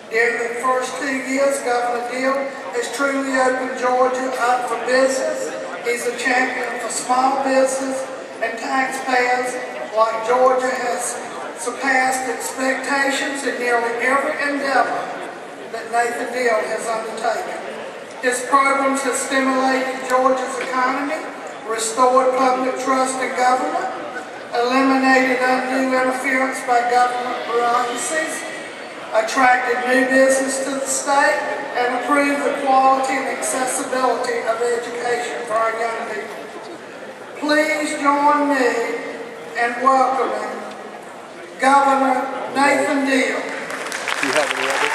During the first 2 years, Governor Deal has truly opened Georgia up for business. He's a champion for small business and taxpayers, like Georgia has surpassed expectations in nearly every endeavor that Nathan Deal has undertaken. His programs have stimulated Georgia's economy, restored public trust in government, eliminated undue interference by government bureaucracies, attracted new business to the state, and improved the quality and accessibility of education for our young people. Please join me in welcoming Governor Nathan Deal. Do you have any other?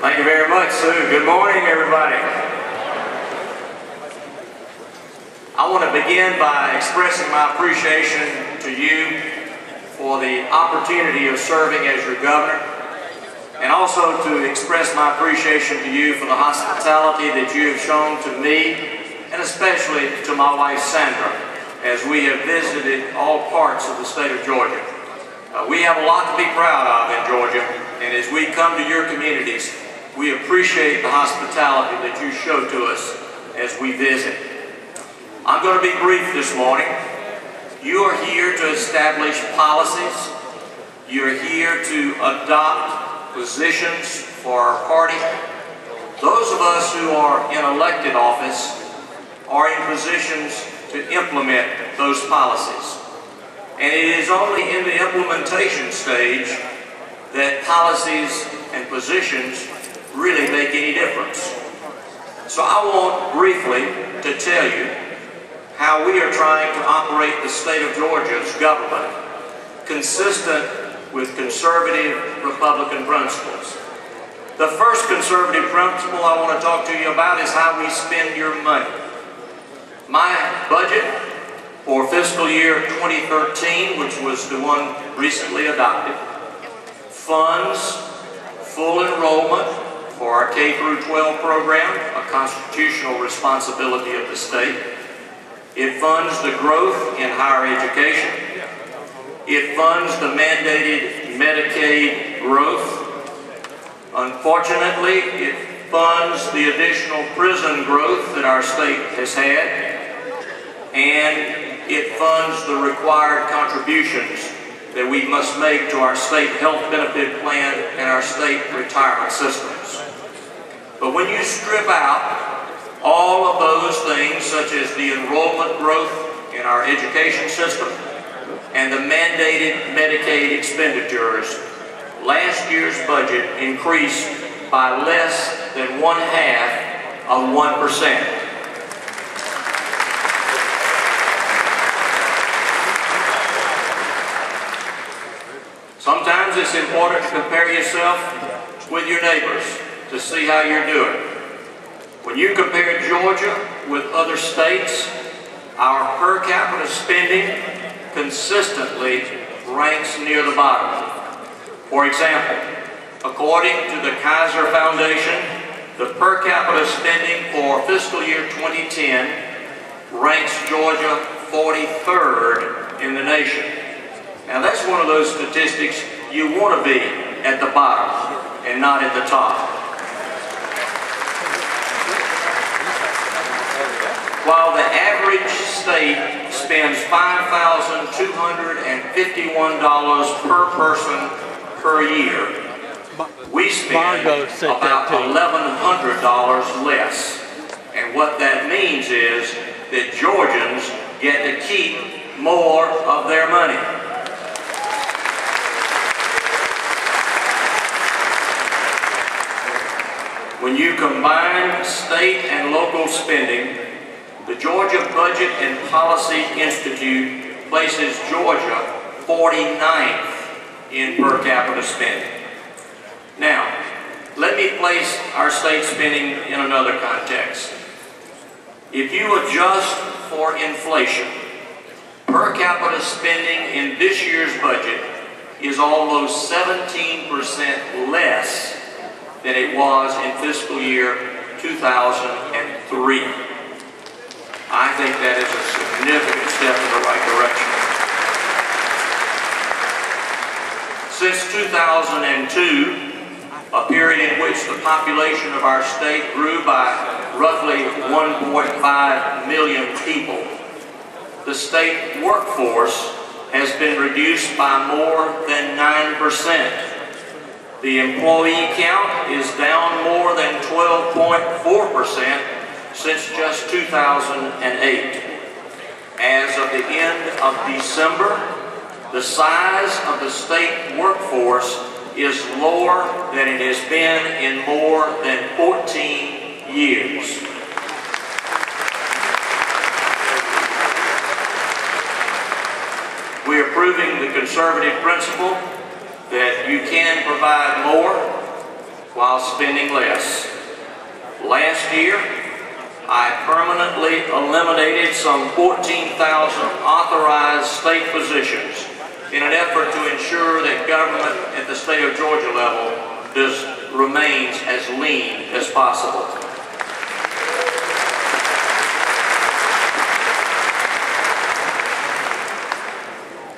Thank you very much, Sue. Good morning, everybody. I want to begin by expressing my appreciation to you for the opportunity of serving as your governor, and also to express my appreciation to you for the hospitality that you have shown to me, and especially to my wife Sandra, as we have visited all parts of the state of Georgia. We have a lot to be proud of in Georgia, and as we come to your communities, we appreciate the hospitality that you show to us as we visit. I'm going to be brief this morning. You are here to establish policies. You're here to adopt positions for our party. Those of us who are in elected office are in positions to implement those policies. And it is only in the implementation stage that policies and positions really make any difference. So I want briefly to tell you how we are trying to operate the state of Georgia's government consistent with conservative Republican principles. The first conservative principle I want to talk to you about is how we spend your money. My budget for fiscal year 2013, which was the one recently adopted, funds full enrollment for our K-12 program, a constitutional responsibility of the state. It funds the growth in higher education. It funds the mandated Medicaid growth. Unfortunately, it funds the additional prison growth that our state has had, and it funds the required contributions that we must make to our state health benefit plan and our state retirement systems. But when you strip out all of those things, such as the enrollment growth in our education system and the mandated Medicaid expenditures, last year's budget increased by less than 1/2 of 1%. Sometimes it's important to compare yourself with your neighbors to see how you're doing. When you compare Georgia with other states, our per capita spending consistently ranks near the bottom. For example, according to the Kaiser Foundation, the per capita spending for fiscal year 2010 ranks Georgia 43rd in the nation. Now that's one of those statistics you want to be at the bottom and not at the top. While the average state spends $5,251 per person per year, we spend about $1,100 less. And what that means is that Georgians get to keep more of their money. When you combine state and local spending, the Georgia Budget and Policy Institute places Georgia 49th in per capita spending. Now, let me place our state spending in another context. If you adjust for inflation, per capita spending in this year's budget is almost 17% less than it was in fiscal year 2003. I think that is a significant step in the right direction. Since 2002, a period in which the population of our state grew by roughly 1.5 million people, the state workforce has been reduced by more than 9%. The employee count is down more than 12.4% since just 2008. As of the end of December, the size of the state workforce is lower than it has been in more than 14 years. We are proving the conservative principle that you can provide more while spending less. Last year, I permanently eliminated some 14,000 authorized state positions in an effort to ensure that government at the state of Georgia level remains as lean as possible.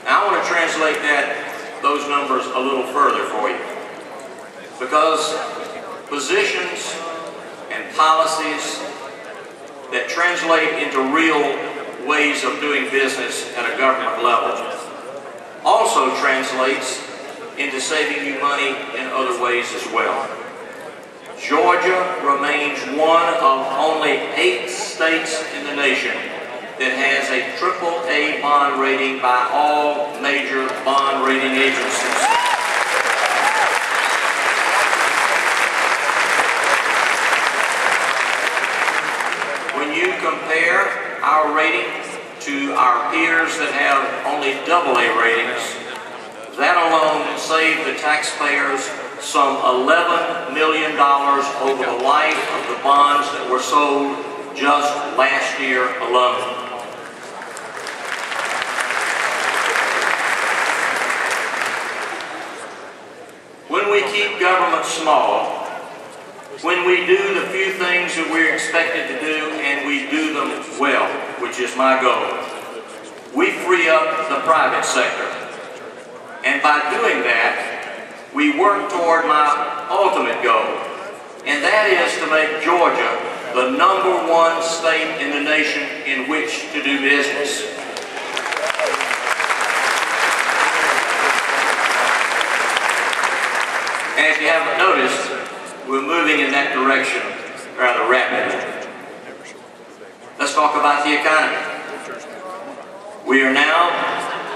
Now I want to translate those numbers a little further for you, because positions and policies that translate into real ways of doing business at a government level also translates into saving you money in other ways as well. Georgia remains one of only 8 states in the nation that has a AAA bond rating by all major bond rating agencies. When you compare our rating to our peers that have only AA ratings, that alone saved the taxpayers some $11 million over the life of the bonds that were sold just last year alone. When we keep government small, when we do the few things that we're expected to do and we do them well, which is my goal, we free up the private sector. And by doing that, we work toward my ultimate goal, and that is to make Georgia the #1 state in the nation in which to do business. As you haven't noticed, we're moving in that direction rather rapidly. Let's talk about the economy. We are now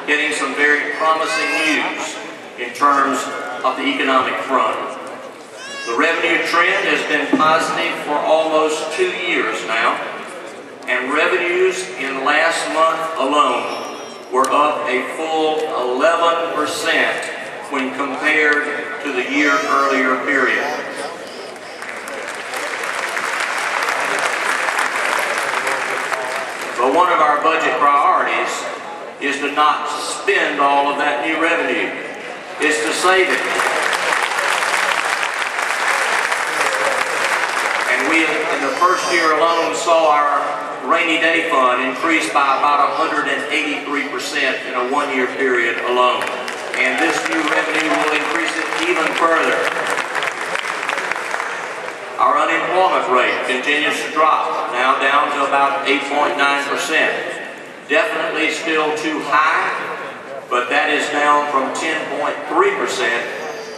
getting some very promising news in terms of the economic front. The revenue trend has been positive for almost 2 years now, and revenues in last month alone were up a full 11% when compared to the year earlier period. But one of our budget priorities is to not spend all of that new revenue. It's to save it. And we, in the first year alone, saw our rainy day fund increase by about 183% in a 1-year period alone. And this new revenue will increase it even further. Our unemployment rate continues to drop, now down to about 8.9%. Definitely still too high, but that is down from 10.3%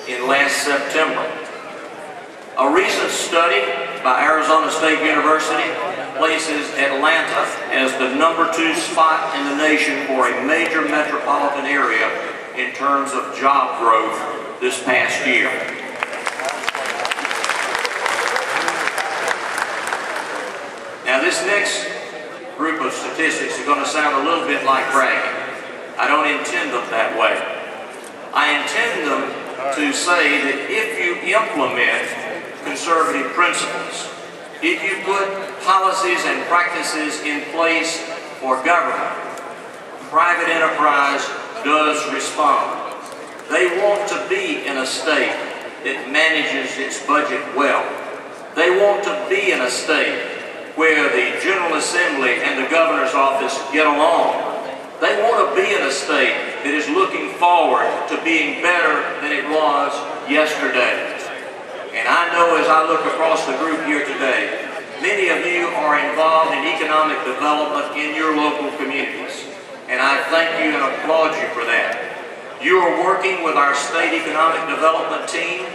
in last September. A recent study by Arizona State University places Atlanta as the #2 spot in the nation for a major metropolitan area in terms of job growth this past year. Now this next group of statistics are going to sound a little bit like bragging. I don't intend them that way. I intend them to say that if you implement conservative principles, if you put policies and practices in place for government, private enterprise does respond. They want to be in a state that manages its budget well. They want to be in a state where the General Assembly and the Governor's office get along. They want to be in a state that is looking forward to being better than it was yesterday. And I know as I look across the group here today, many of you are involved in economic development in your local communities. And I thank you and applaud you for that. You are working with our state economic development team,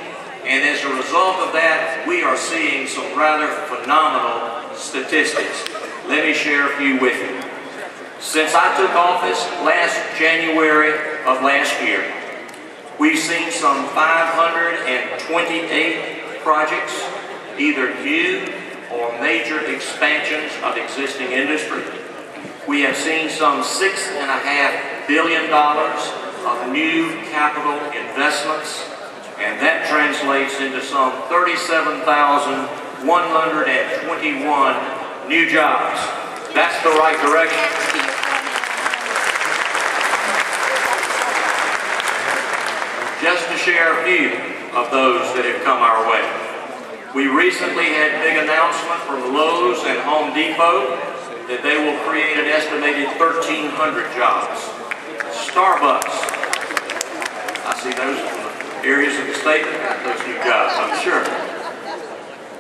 and as a result of that, we are seeing some rather phenomenal statistics. Let me share a few with you. Since I took office last January of last year, we've seen some 528 projects, either new or major expansions of existing industry. We have seen some $6.5 billion of new capital investments, and that translates translates into some 37,121 new jobs. That's the right direction. Just to share a few of those that have come our way. We recently had a big announcement from Lowe's and Home Depot that they will create an estimated 1,300 jobs. Starbucks, I see those areas of the state that got those new jobs, I'm sure.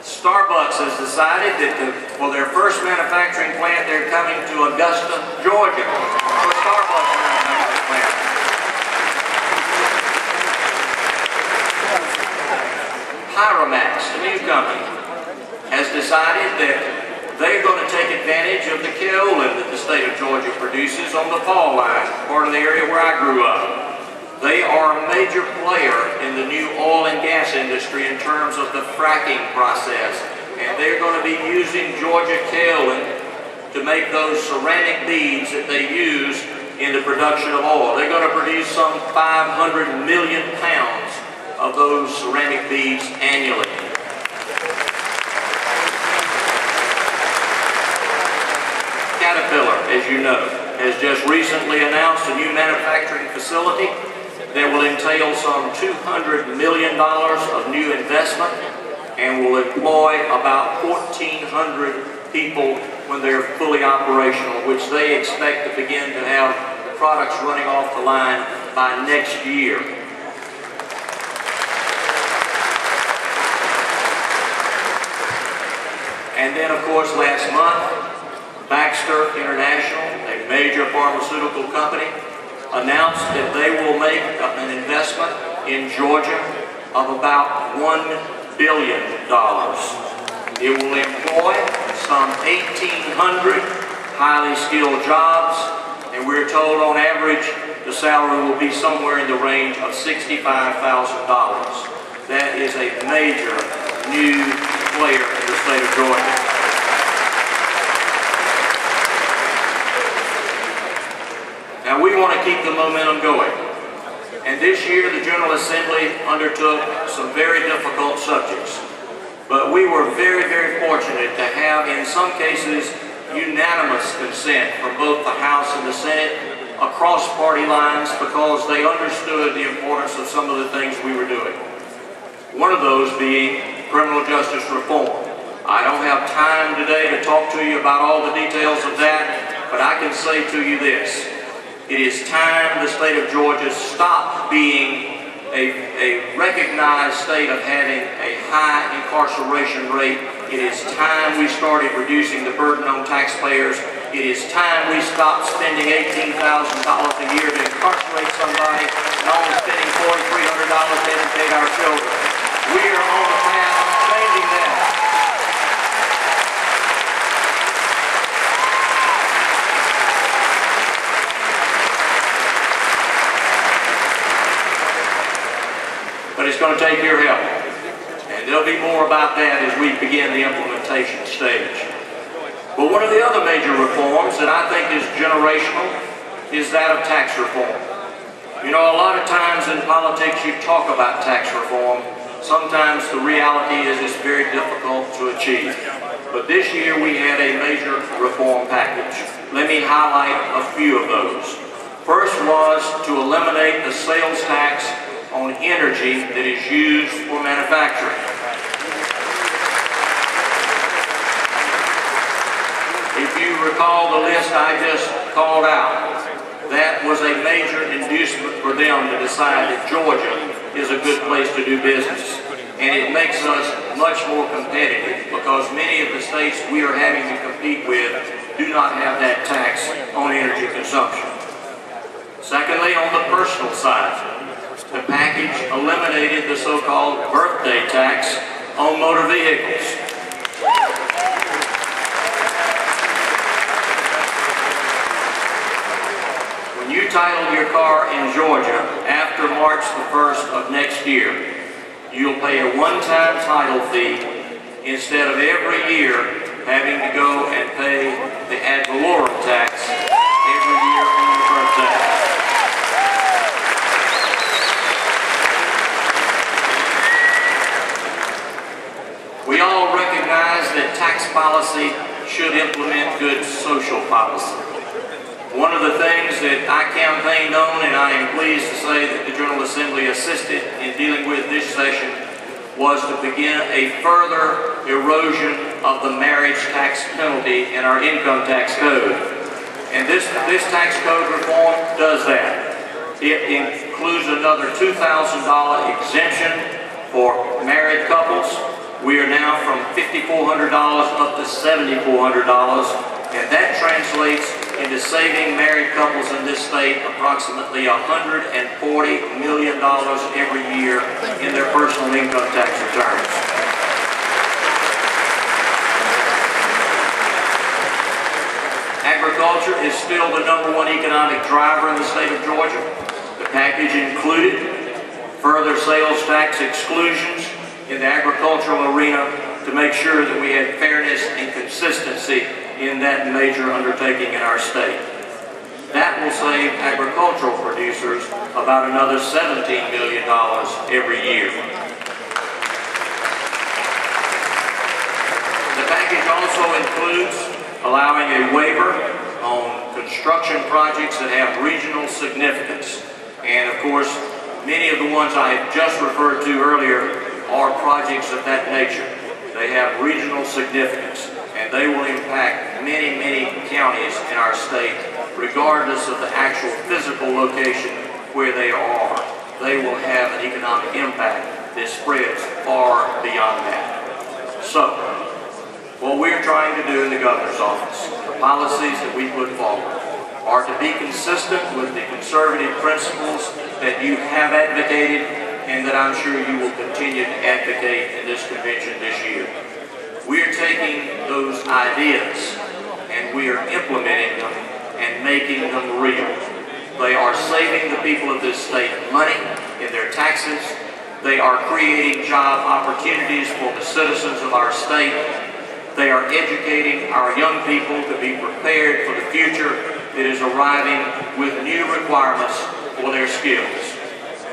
Starbucks has decided that for their first manufacturing plant, they're coming to Augusta, Georgia, for Starbucks manufacturing plant. Pyromax, a new company, has decided that they're going to take advantage of the kaolin that the state of Georgia produces on the fall line, part of the area where I grew up. They are a major player in the new oil and gas industry in terms of the fracking process, and they're going to be using Georgia kaolin to make those ceramic beads that they use in the production of oil. They're going to produce some 500 million pounds of those ceramic beads annually. Caterpillar, as you know, has just recently announced a new manufacturing facility that will entail some $200 million of new investment and will employ about 1,400 people when they're fully operational, which they expect to begin to have products running off the line by next year. And then, of course, last month, Baxter International, a major pharmaceutical company, announced that they will make an investment in Georgia of about $1 billion. It will employ some 1,800 highly skilled jobs, and we're told on average the salary will be somewhere in the range of $65,000. That is a major new player in the state of Georgia. Now we want to keep the momentum going. And this year the General Assembly undertook some very difficult subjects. But we were very, very fortunate to have, in some cases, unanimous consent from both the House and the Senate across party lines because they understood the importance of some of the things we were doing. One of those being criminal justice reform. I don't have time today to talk to you about all the details of that, but I can say to you this. It is time the state of Georgia stopped being a recognized state of having a high incarceration rate. It is time we started reducing the burden on taxpayers. It is time we stopped spending $18,000 a year to incarcerate somebody and only spending $4,300 to educate our children. We are on the path of changing that. But it's going to take your help. And there'll be more about that as we begin the implementation stage. But one of the other major reforms that I think is generational is that of tax reform. You know, a lot of times in politics you talk about tax reform. Sometimes the reality is it's very difficult to achieve. But this year we had a major reform package. Let me highlight a few of those. First was to eliminate the sales tax on energy that is used for manufacturing. If you recall the list I just called out, that was a major inducement for them to decide that Georgia is a good place to do business. And it makes us much more competitive because many of the states we are having to compete with do not have that tax on energy consumption. Secondly, on the personal side, the package eliminated the so-called birthday tax on motor vehicles. When you title your car in Georgia after March the 1st of next year, you'll pay a one-time title fee instead of every year having to go and pay the ad valorem tax every year on your birthday. tax policy should implement good social policy. One of the things that I campaigned on, and I am pleased to say that the General Assembly assisted in dealing with this session, was to begin a further erosion of the marriage tax penalty in our income tax code. And this tax code reform does that. It includes another $2,000 exemption for married couples. We are now from $5,400 up to $7,400, and that translates into saving married couples in this state approximately $140 million every year in their personal income tax returns. Agriculture is still the #1 economic driver in the state of Georgia. The package included further sales tax exclusions in the agricultural arena to make sure that we had fairness and consistency in that major undertaking in our state. That will save agricultural producers about another $17 million every year. The package also includes allowing a waiver on construction projects that have regional significance. And of course, many of the ones I have just referred to earlier are projects of that nature. They have regional significance, and they will impact many, many counties in our state, regardless of the actual physical location where they are. They will have an economic impact that spreads far beyond that. So, what we're trying to do in the governor's office, the policies that we put forward, are to be consistent with the conservative principles that you have advocated and that I'm sure you will continue to advocate in this convention this year. We are taking those ideas and we are implementing them and making them real. They are saving the people of this state money in their taxes. They are creating job opportunities for the citizens of our state. They are educating our young people to be prepared for the future that is arriving with new requirements for their skills.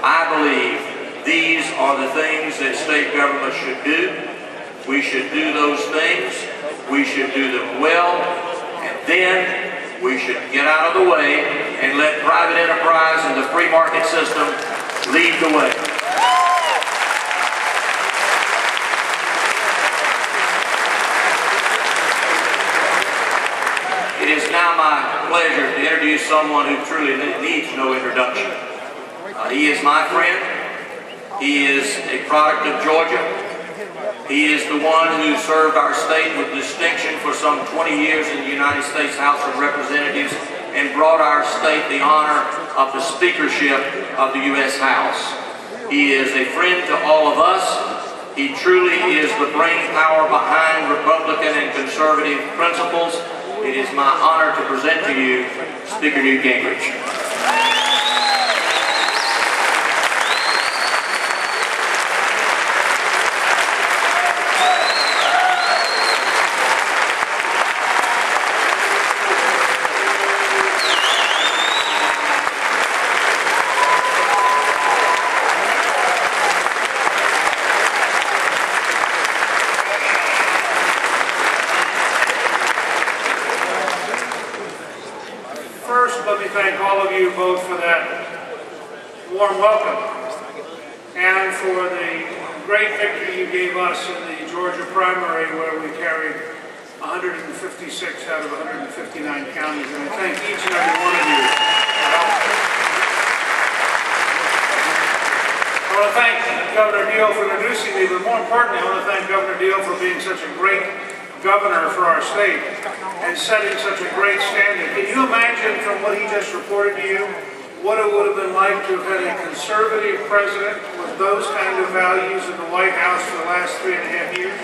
I believe these are the things that state government should do. We should do those things. We should do them well. And then we should get out of the way and let private enterprise and the free market system lead the way. It is now my pleasure to introduce someone who truly needs no introduction. He is my friend. He is a product of Georgia. He is the one who served our state with distinction for some 20 years in the United States House of Representatives and brought our state the honor of the speakership of the U.S. House. He is a friend to all of us. He truly is the brain power behind Republican and conservative principles. It is my honor to present to you Speaker Newt Gingrich. Thank all of you both for that warm welcome and for the great victory you gave us in the Georgia primary where we carried 156 out of 159 counties, and I thank each and every one of you for helping. I want to thank Governor Deal for introducing me, but more importantly, I want to thank Governor Deal for being such a great governor for our state and setting such a great standard. Can you imagine from what he just reported to you what it would have been like to have had a conservative president with those kind of values in the White House for the last 3.5 years?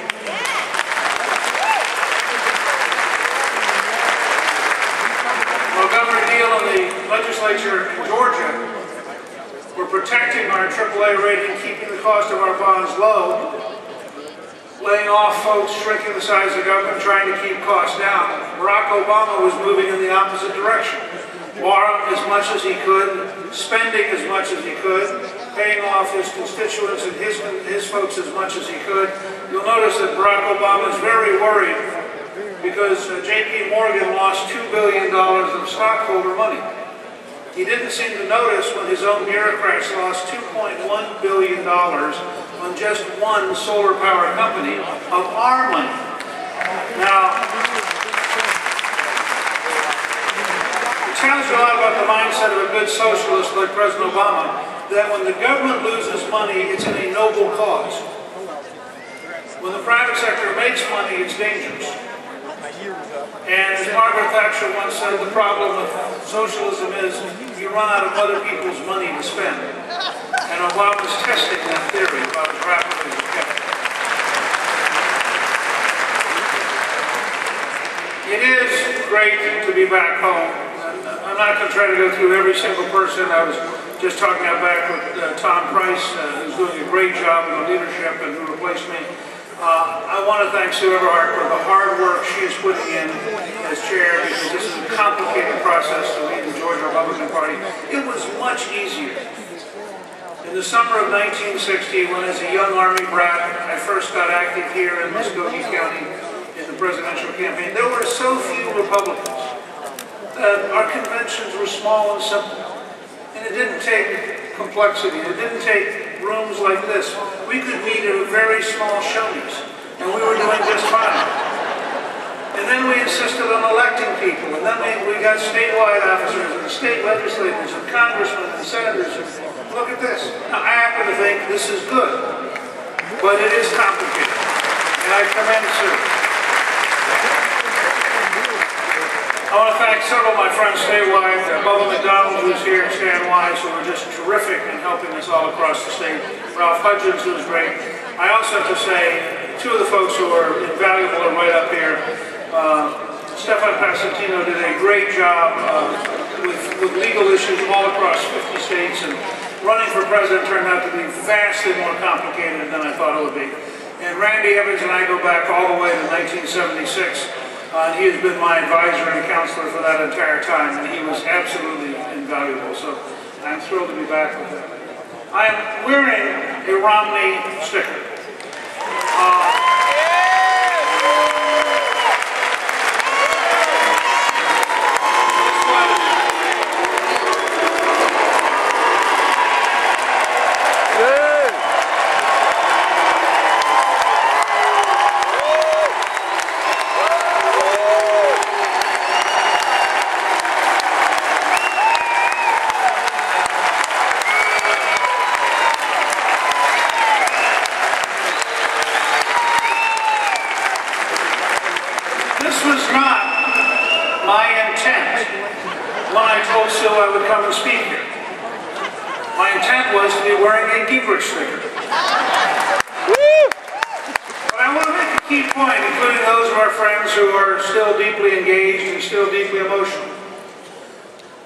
Well, Governor Deal and the legislature in Georgia were protecting our AAA rating, keeping the cost of our bonds low, laying off folks, shrinking the size of government, trying to keep costs down. Barack Obama was moving in the opposite direction, borrowing as much as he could, spending as much as he could, paying off his constituents and his folks as much as he could. You'll notice that Barack Obama is very worried because J.P. Morgan lost $2 billion of stockholder money. He didn't seem to notice when his own bureaucrats lost $2.1 billion on just one solar power company of our money. Now, it tells you a lot about the mindset of a good socialist like President Obama, that when the government loses money, it's in a noble cause. When the private sector makes money, it's dangerous. And as Margaret Thatcher once said, the problem with socialism is you run out of other people's money to spend. And Obama's testing that theory about as rapidly as he can. It is great to be back home. I'm not going to try to go through every single person. I was just talking about back with Tom Price, who's doing a great job in the leadership and who replaced me. I want to thank Sue Everhart for the hard work she is putting in as chair, because this is a complicated process to lead the Georgia Republican Party. It was much easier. In the summer of 1960, when as a young Army brat, I first got active here in Muskogee County in the presidential campaign, there were so few Republicans that our conventions were small and simple. And it didn't take complexity. It didn't take rooms like this. We could meet at a very small Shoney's, and we were doing just fine. And then we insisted on electing people, and then we got statewide officers and state legislators and congressmen and senators. Look at this. Now, I happen to think this is good, but it is complicated, and I commend Sue. I want to thank several of my friends statewide, Bubba McDonald, who's here, and Stan Wise, who are just terrific in helping us all across the state. Ralph Hudgens, who is great. I also have to say, two of the folks who are invaluable are right up here. Stefan Passantino did a great job with legal issues all across 50 states, and running for president turned out to be vastly more complicated than I thought it would be. And Randy Evans and I go back all the way to 1976. He has been my advisor and counselor for that entire time, and he was absolutely invaluable. So I'm thrilled to be back with him. I am wearing a Romney sticker. I would come and speak here. My intent was to be wearing a Gingrich sticker. But I want to make a key point, including those of our friends who are still deeply engaged and still deeply emotional.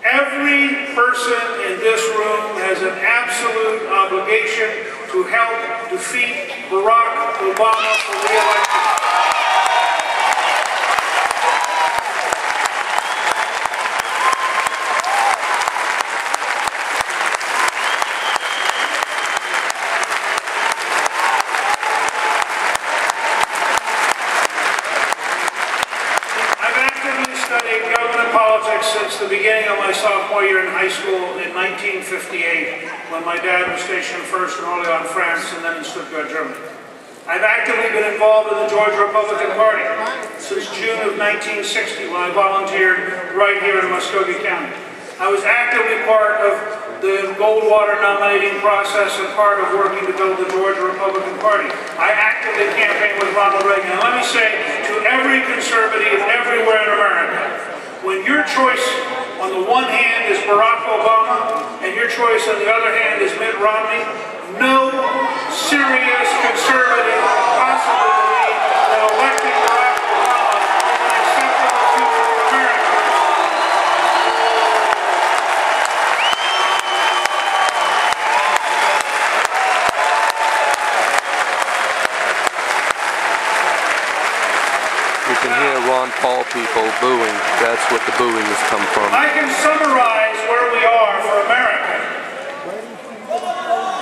Every person in this room has an absolute obligation to help defeat Barack Obama for re-election. Since the beginning of my sophomore year in high school in 1958, when my dad was stationed first in Orléans, France, and then in Stuttgart, Germany. I've actively been involved in the Georgia Republican Party since June of 1960, when I volunteered right here in Muskogee County. I was actively part of the Goldwater nominating process and part of working to build the Georgia Republican Party. I actively campaigned with Ronald Reagan. And let me say to every conservative everywhere in America, when your choice on the one hand is Barack Obama and your choice on the other hand is Mitt Romney, no serious conservative can possibly believe that electing Barack Obama is an acceptable future for America. You can hear Ron Paul people booing. That's what the booing has come from. I can summarize where we are for America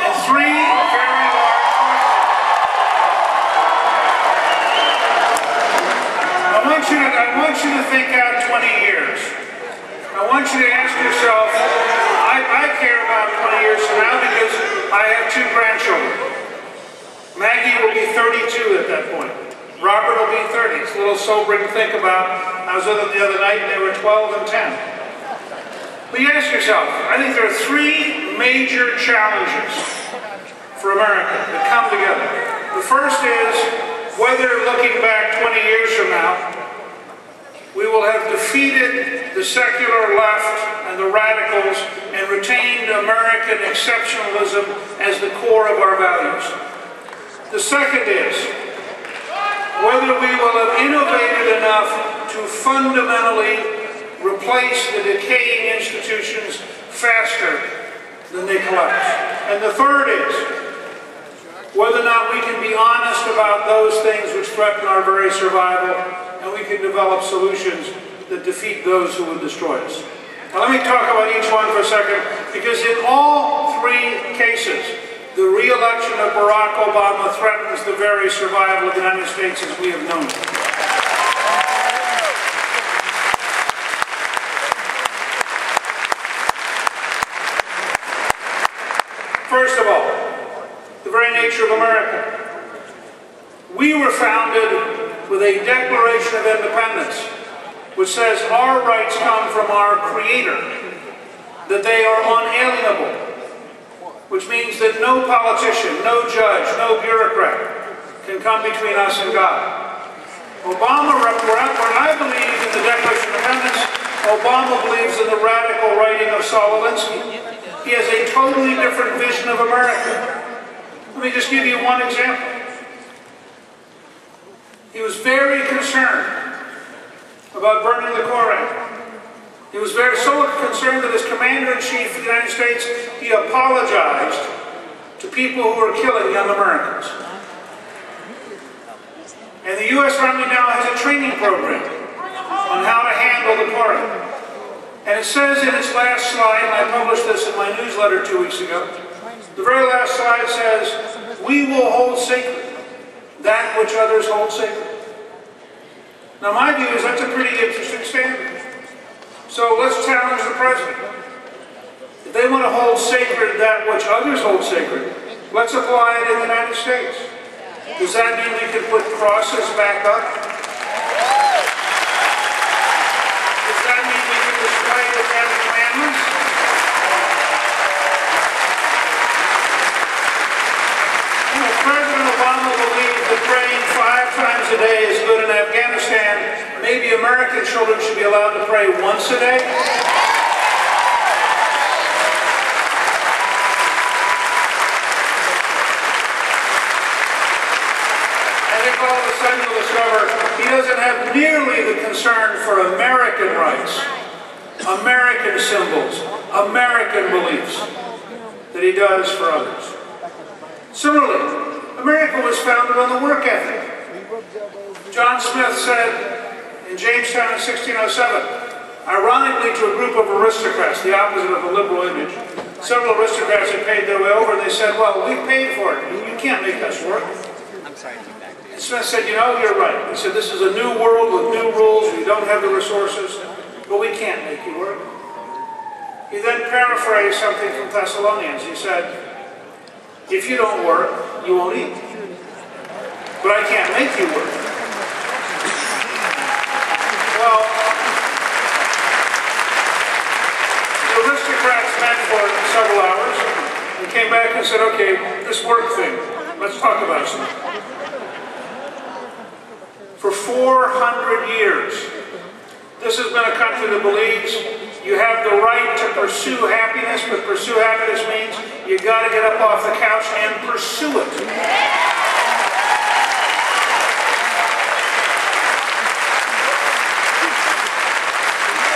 in three very large questions. I want you to 20 years, I want you to ask yourself, I care about 20 years from now because I have 2 grandchildren. Maggie will be 32 at that point. Robert will be 30. It's a little sobering to think about. I was with them the other night and they were 12 and 10. But you ask yourself, I think there are 3 major challenges for America that come together. The first is whether looking back 20 years from now, we will have defeated the secular left and the radicals and retained American exceptionalism as the core of our values. The second is whether we will have innovated enough to fundamentally replace the decaying institutions faster than they collapse. And the third is whether or not we can be honest about those things which threaten our very survival, and we can develop solutions that defeat those who would destroy us. Now let me talk about each one for a second, because in all 3 cases, the re-election of Barack Obama threatens the very survival of the United States as we have known it. First of all, the very nature of America. We were founded with a Declaration of Independence which says our rights come from our Creator, that they are unalienable, which means that no politician, no judge, no bureaucrat can come between us and God. Obama, when I believe in the Declaration of Independence, Obama believes in the radical writing of Saul Alinsky. He has a totally different vision of America. Let me just give you one example. He was very concerned about burning the Koran. He was so concerned that as Commander-in-Chief of the United States, he apologized to people who were killing young Americans. And the U.S. Army now has a training program on how to handle the Koran. And it says in its last slide, and I published this in my newsletter 2 weeks ago, the very last slide says, "We will hold sacred that which others hold sacred." Now my view is that's a pretty interesting standard. So let's challenge the president. If they want to hold sacred that which others hold sacred, let's apply it in the United States. Does that mean we could put crosses back up? Does that mean we can display the 10 Commandments? President Obama believes that praying 5 times a day is good in Afghanistan. Maybe American children should be allowed to pray once a day? I think all of a sudden you'll discover he doesn't have nearly the concern for American rights, American symbols, American beliefs that he does for others. Similarly, America was founded on the work ethic. John Smith said in Jamestown in 1607, ironically to a group of aristocrats, the opposite of a liberal image, several aristocrats had paid their way over and they said, "Well, we paid for it. You can't make us work." And Smith said, "You know, you're right." He said, "This is a new world with new rules. We don't have the resources, but we can't make you work." He then paraphrased something from Thessalonians. He said, "If you don't work, you won't eat. But I can't make you work." Well, the aristocrats met for several hours and came back and said, "Okay, this work thing, let's talk about something." For 400 years, this has been a country that believes you have the right to pursue happiness, but pursue happiness means you got to get up off the couch and pursue it.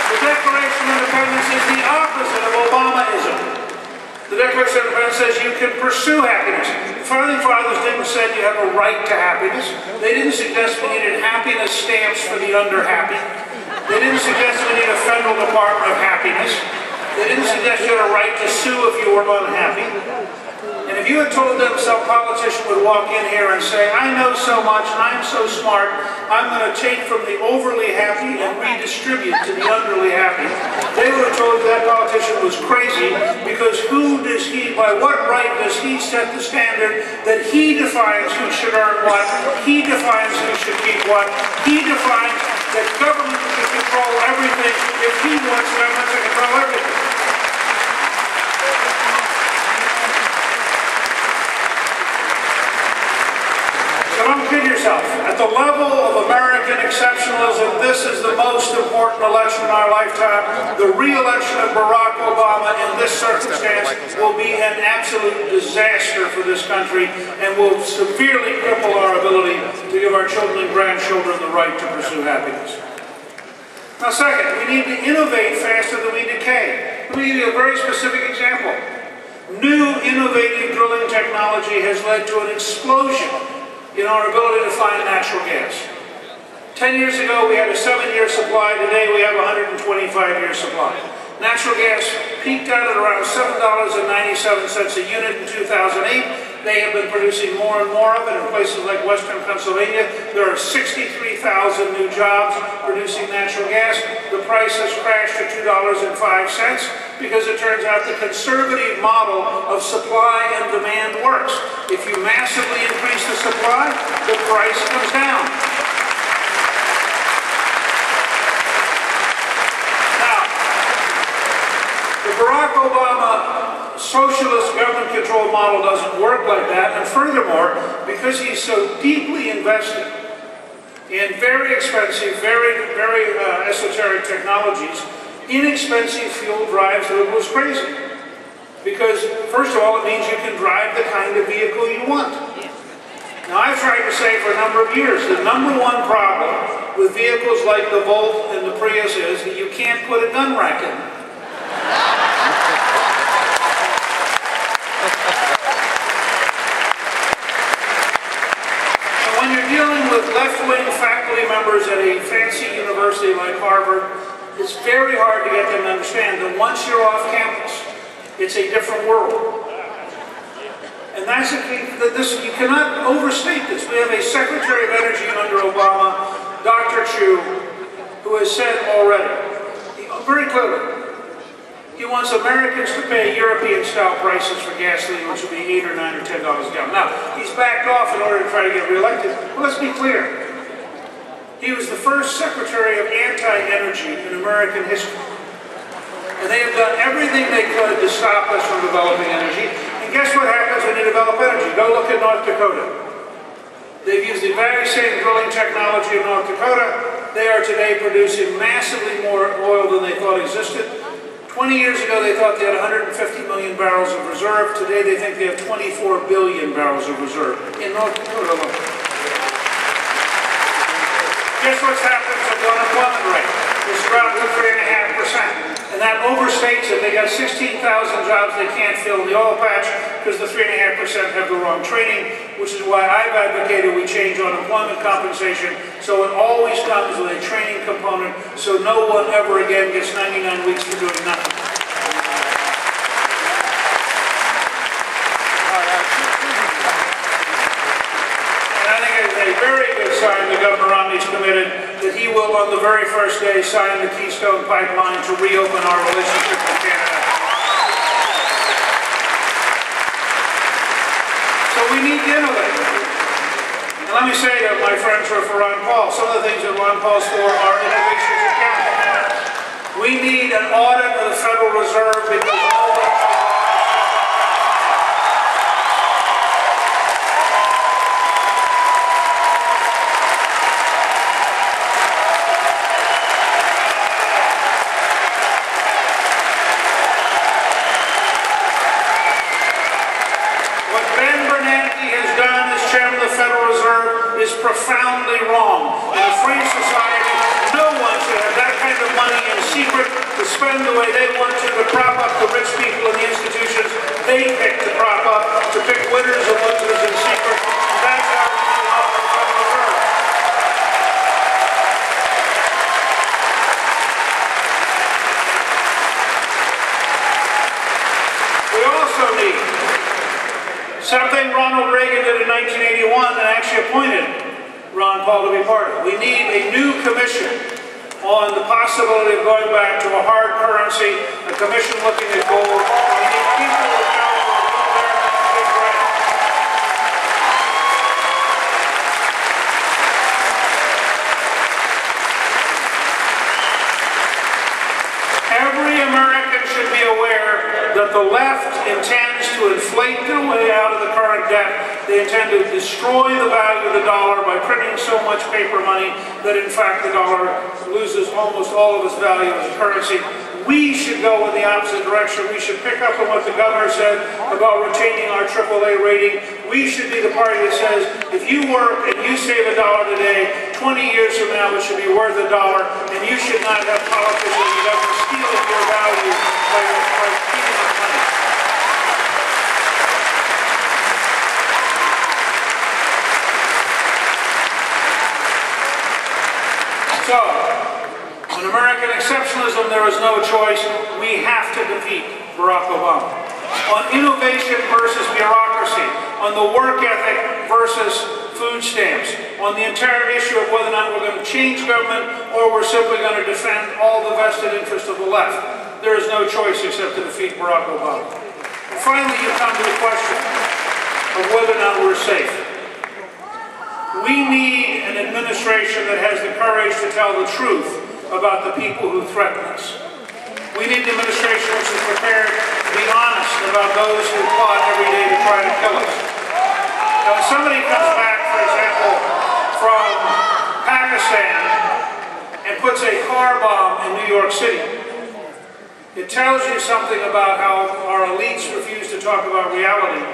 The Declaration of Independence is the opposite of Obamaism. The Declaration of Independence says you can pursue happiness. The Founding Fathers didn't say you have a right to happiness. They didn't suggest we needed happiness stamps for the under-happy. They didn't suggest we need a federal department of happiness. They didn't suggest you had a right to sue if you were unhappy. And if If you had told them some politician would walk in here and say, I know so much, I'm so smart, I'm going to take from the overly happy and redistribute to the underly happy, they would have told you that politician was crazy, because who does he, by what right does he set the standard that he defines who should earn what, he defines who should keep what, he defines that government should control everything if he wants government to control everything. So don't kid yourself. At the level of American exceptionalism, this is the most important election in our lifetime. The re-election of Barack Obama in this circumstance will be an absolute disaster for this country and will severely cripple our ability to give our children and grandchildren the right to pursue happiness. Now second, we need to innovate faster than we decay. Let me give you a very specific example. New innovative drilling technology has led to an explosion in our ability to find natural gas. 10 years ago, we had a 7-year supply. Today, we have a 125-year supply. Natural gas peaked out at around $7.97 a unit in 2008. They have been producing more and more of it in places like western Pennsylvania. There are 63,000 new jobs producing natural gas. The price has crashed to $2.05 because it turns out the conservative model of supply and demand works. If you massively increase the supply, the price comes down. Now, the Barack Obama socialist government control model doesn't work like that, and furthermore, because he's so deeply invested in very expensive, very esoteric technologies, inexpensive fuel drives liberals crazy. Because, first of all, it means you can drive the kind of vehicle you want. Now, I've tried to say for a number of years, the number one problem with vehicles like the Volt and the Prius is that you can't put a gun rack in them. So when you're dealing with left-wing faculty members at a fancy university like Harvard, it's very hard to get them to understand that once you're off campus, it's a different world. And that's you cannot overstate this. We have a Secretary of Energy under Obama, Dr. Chu, who has said already, very clearly, he wants Americans to pay European-style prices for gasoline, which will be $8 or $9 or $10 a gallon. Now, he's backed off in order to try to get reelected. Well, let's be clear. He was the first Secretary of Anti-Energy in American history. And they have done everything they could to stop us from developing energy. And guess what happens when you develop energy? Go look at North Dakota. They've used the very same drilling technology in North Dakota. They are today producing massively more oil than they thought existed. 20 years ago, they thought they had 150 million barrels of reserve. Today, they think they have 24 billion barrels of reserve in North Dakota alone. Guess what's happened to the unemployment rate? It's dropped to 3.5%. And that overstates it. They got 16,000 jobs they can't fill in the oil patch because the 3.5% have the wrong training, which is why I've advocated we change unemployment compensation so it always comes with a training component so no one ever again gets 99 weeks for doing nothing. A very good sign that Governor Romney's committed that he will, on the very first day, sign the Keystone Pipeline to reopen our relationship with Canada. So we need to innovate. And let me say to my friends who are for Ron Paul, some of the things that Ron Paul's for are innovations in Canada. We need an audit of the Federal Reserve because profoundly wrong. In a free society, no one should have that kind of money in secret to spend the way they want to prop up the rich people in the institutions they pick to prop up, to pick winners and losers in secret. And that's how we do our Federal Reserve. We also need appointed Ron Paul to be part of. We need a new commission on the possibility of going back to a hard currency, a commission looking at gold. We need people accountable for American big grant. Every American should be aware that the left intends to inflate their way out of the current debt. They intend to destroy the value of the dollar by printing so much paper money that in fact the dollar loses almost all of its value as a currency. We should go in the opposite direction. We should pick up on what the governor said about retaining our AAA rating. We should be the party that says, if you work and you save $1 today, 20 years from now it should be worth $1, and you should not have politicians and government stealing your value by keeping up money. So, on American exceptionalism, there is no choice. We have to defeat Barack Obama. On innovation versus bureaucracy, on the work ethic versus food stamps, on the entire issue of whether or not we're going to change government or we're simply going to defend all the vested interests of the left, there is no choice except to defeat Barack Obama. And finally, you come to the question of whether or not we're safe. We need an administration that has the courage to tell the truth about the people who threaten us. We need an administration which is prepared to be honest about those who plot every day to try to kill us. Now, when somebody comes back, for example, from Pakistan and puts a car bomb in New York City, it tells you something about how our elites refuse to talk about reality.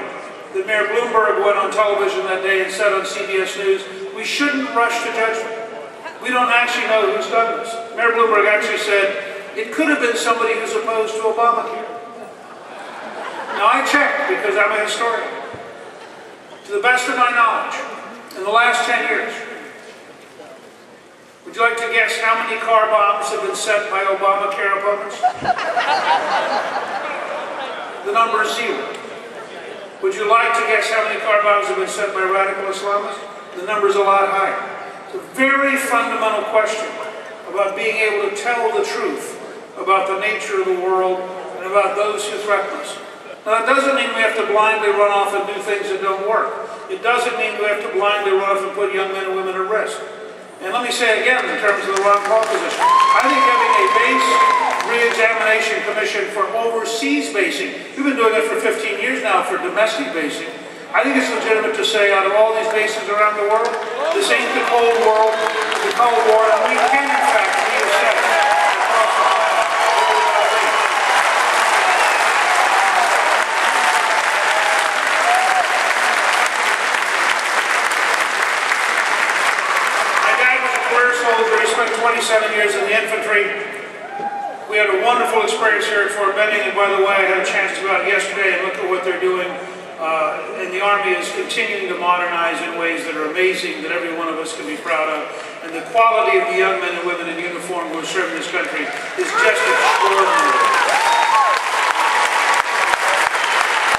That Mayor Bloomberg went on television that day and said on CBS News, we shouldn't rush to judgment. We don't actually know who's done this. Mayor Bloomberg actually said, it could have been somebody who's opposed to Obamacare. Now I checked because I'm a historian. To the best of my knowledge, in the last 10 years, would you like to guess how many car bombs have been set by Obamacare opponents? The number is 0. Would you like to guess how many car bombs have been set by radical Islamists? The number is a lot higher. It's a very fundamental question about being able to tell the truth about the nature of the world and about those who threaten us. Now, that doesn't mean we have to blindly run off and do things that don't work. It doesn't mean we have to blindly run off and put young men and women at risk. And let me say again, in terms of the Ron Paul position, I think having a base re-examination commission for overseas basing, we've been doing it for 15 years now for domestic basing. I think it's legitimate to say out of all these bases around the world, this ain't the Cold War, and we can in fact reassess he spent 27 years in the infantry. We had a wonderful experience here at Fort Benning, and by the way, I had a chance to go out yesterday and look at what they're doing. And the Army is continuing to modernize in ways that are amazing, that every one of us can be proud of. And the quality of the young men and women in uniform who are serving this country is just extraordinary.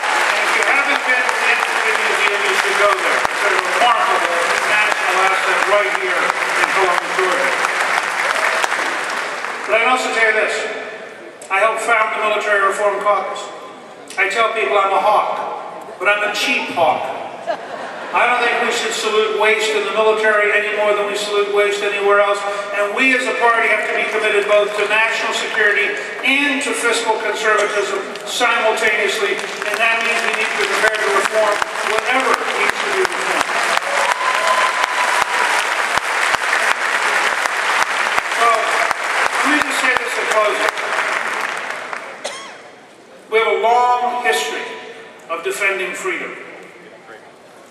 And if you haven't been to the Infantry Museum, you should go there. It's a remarkable national asset right here in Columbus, Georgia. But I can also tell you this. I helped found the Military Reform Caucus. I tell people I'm a hawk, but I'm a cheap hawk. I don't think we should salute waste in the military any more than we salute waste anywhere else. And we as a party have to be committed both to national security and to fiscal conservatism simultaneously. And that means we need to be prepared to reform whatever needs to be reformed. So, let me just say this in closing. We have a long history of defending freedom.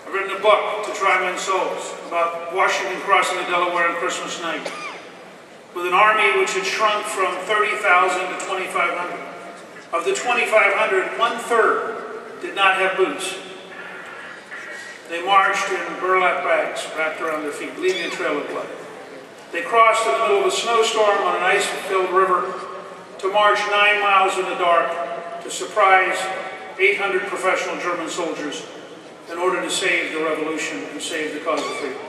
I've written a book, To Try Men's Souls, about Washington crossing the Delaware on Christmas night, with an army which had shrunk from 30,000 to 2,500. Of the 2,500, 1/3 did not have boots. They marched in burlap bags wrapped around their feet, leaving a trail of blood. They crossed in the middle of a snowstorm on an ice-filled river to march 9 miles in the dark to surprise 800 professional German soldiers in order to save the revolution and save the cause of freedom.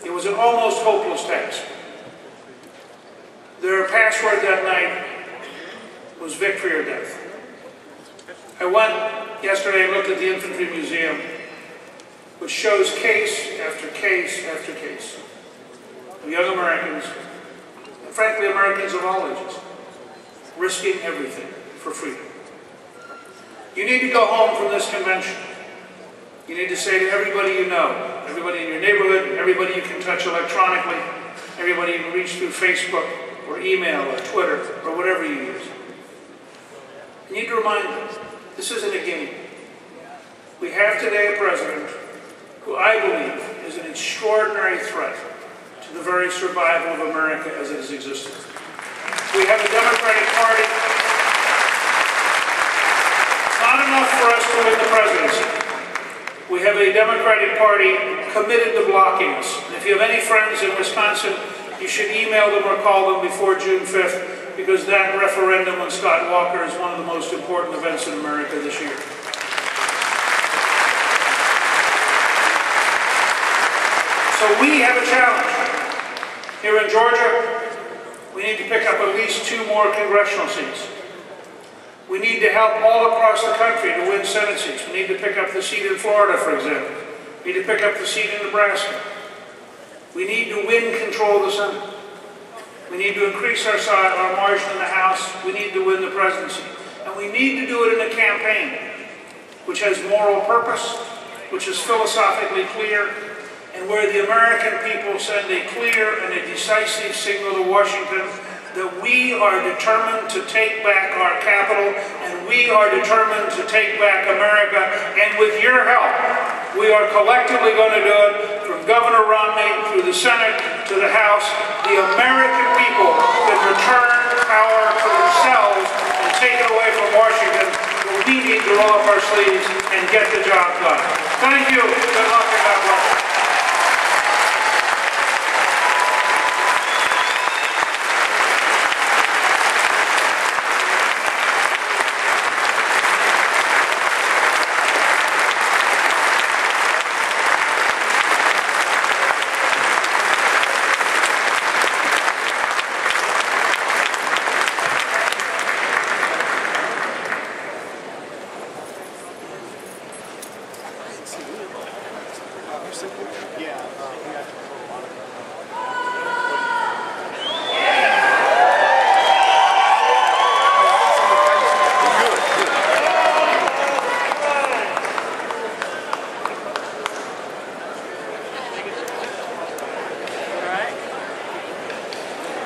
It was an almost hopeless task. Their password that night was victory or death. I went yesterday and looked at the Infantry Museum, which shows case after case after case of young Americans, and frankly Americans of all ages, risking everything for freedom. You need to go home from this convention. You need to say to everybody you know, everybody in your neighborhood, everybody you can touch electronically, everybody you can reach through Facebook or email or Twitter or whatever you use. You need to remind them, this isn't a game. We have today a president who I believe is an extraordinary threat to the very survival of America as it has existed. We have a Democratic Party. It's not enough for us to win the presidency. We have a Democratic Party committed to blocking us. And if you have any friends in Wisconsin, you should email them or call them before June 5th, because that referendum on Scott Walker is one of the most important events in America this year. So we have a challenge. Here in Georgia, we need to pick up at least 2 more congressional seats. We need to help all across the country to win Senate seats. We need to pick up the seat in Florida, for example. We need to pick up the seat in Nebraska. We need to win control of the Senate. We need to increase our margin in the House. We need to win the presidency. And we need to do it in a campaign which has moral purpose, which is philosophically clear, and where the American people send a clear and a decisive signal to Washington that we are determined to take back our capital, and we are determined to take back America, and with your help, we are collectively going to do it, from Governor Romney through the Senate to the House. The American people can return power to themselves and take it away from Washington, but we need to roll up our sleeves and get the job done. Thank you. Good luck and God bless.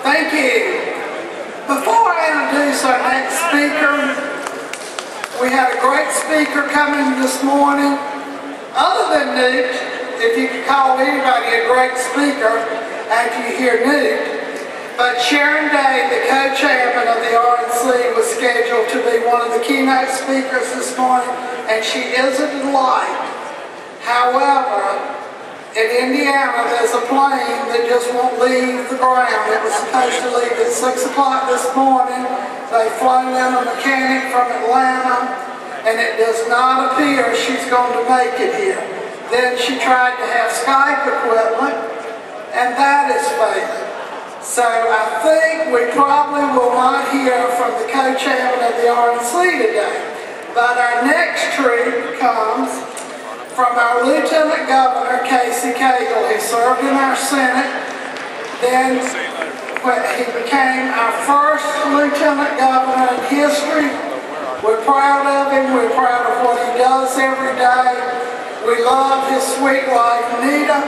Thank you. Before I introduce our next speaker, we had a great speaker coming this morning. Other than Newt, if you could call anybody a great speaker after you hear Newt, but Sharon Day, the co-chairman of the RNC, was scheduled to be one of the keynote speakers this morning, and she is a delight. However, in Indiana, there's a plane that just won't leave the ground. It was supposed to leave at 6 o'clock this morning. They've flown in a mechanic from Atlanta, and it does not appear she's going to make it here. Then she tried to have Skype equipment, and that is failing. So I think we probably will not hear from the co-chairman of the RNC today. But our next treat comes from our Lieutenant Governor, Cagel. He served in our Senate. Then he became our first Lieutenant Governor in history. We're proud of him. We're proud of what he does every day. We love his sweet wife, Nita,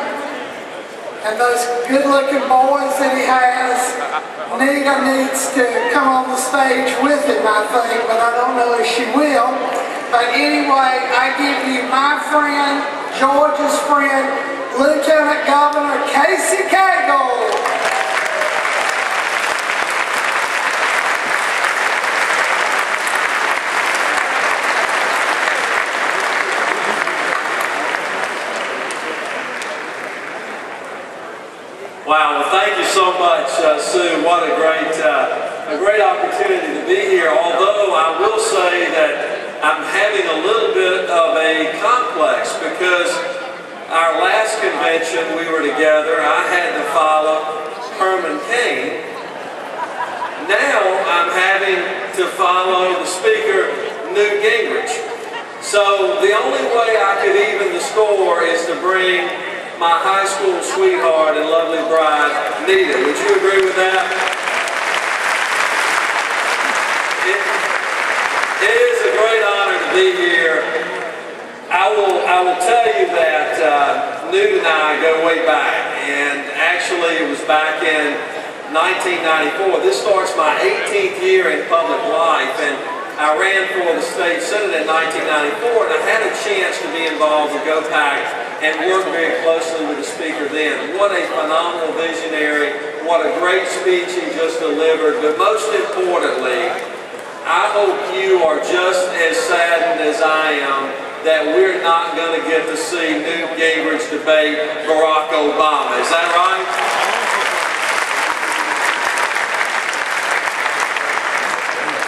and those good-looking boys that he has. Nita needs to come on the stage with him, I think, but I don't know if she will. But anyway, I give you my friend, Georgia's friend, Lieutenant Governor Cagel. Wow, well thank you so much, Sue. What a great opportunity to be here. Although I will say that I'm having a little bit of a complex because our last convention we were together, I had to follow Herman Cain. Now I'm having to follow the speaker, Newt Gingrich. So the only way I could even the score is to bring my high school sweetheart and lovely bride, Nita. Would you agree with that? It is a great honor to be here. I will tell you that Newt and I go way back, and actually it was back in 1994. This starts my 18th year in public life, and I ran for the state senate in 1994, and I had a chance to be involved with GoPac and work very closely with the speaker then. What a phenomenal visionary, what a great speech he just delivered, but most importantly, I hope you are just as saddened as I am that we're not going to get to see Newt Gingrich debate Barack Obama. Is that right?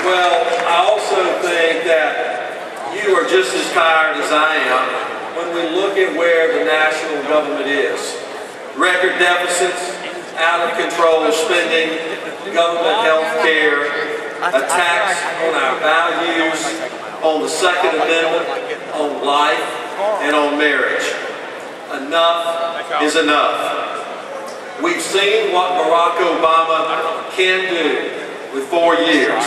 Well, I also think that you are just as tired as I am when we look at where the national government is. Record deficits, out of control spending, government health care, attacks on our values, on the Second Amendment, on life, and on marriage. Enough is enough. We've seen what Barack Obama can do with 4 years.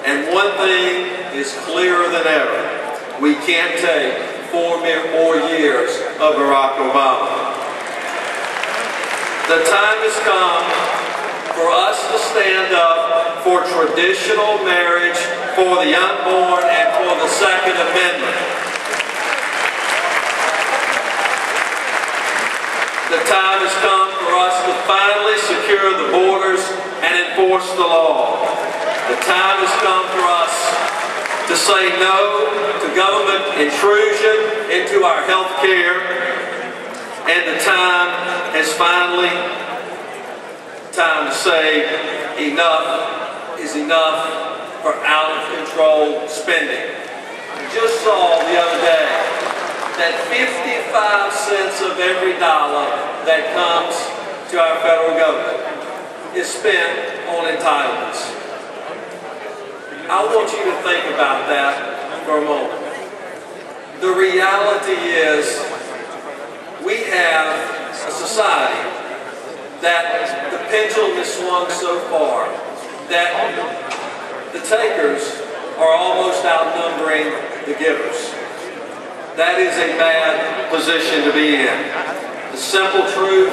And one thing is clearer than ever. We can't take 4 more years of Barack Obama. The time has come for us to stand up for traditional marriage, for the unborn, and for the Second Amendment. The time has come for us to finally secure the borders and enforce the law. The time has come for us to say no to government intrusion into our health care, and the time has finally time to say enough is enough for out-of-control spending. We just saw the other day that 55 cents of every dollar that comes to our federal government is spent on entitlements. I want you to think about that for a moment. The reality is we have a society that the pendulum is swung so far that the takers are almost outnumbering the givers. That is a bad position to be in. The simple truth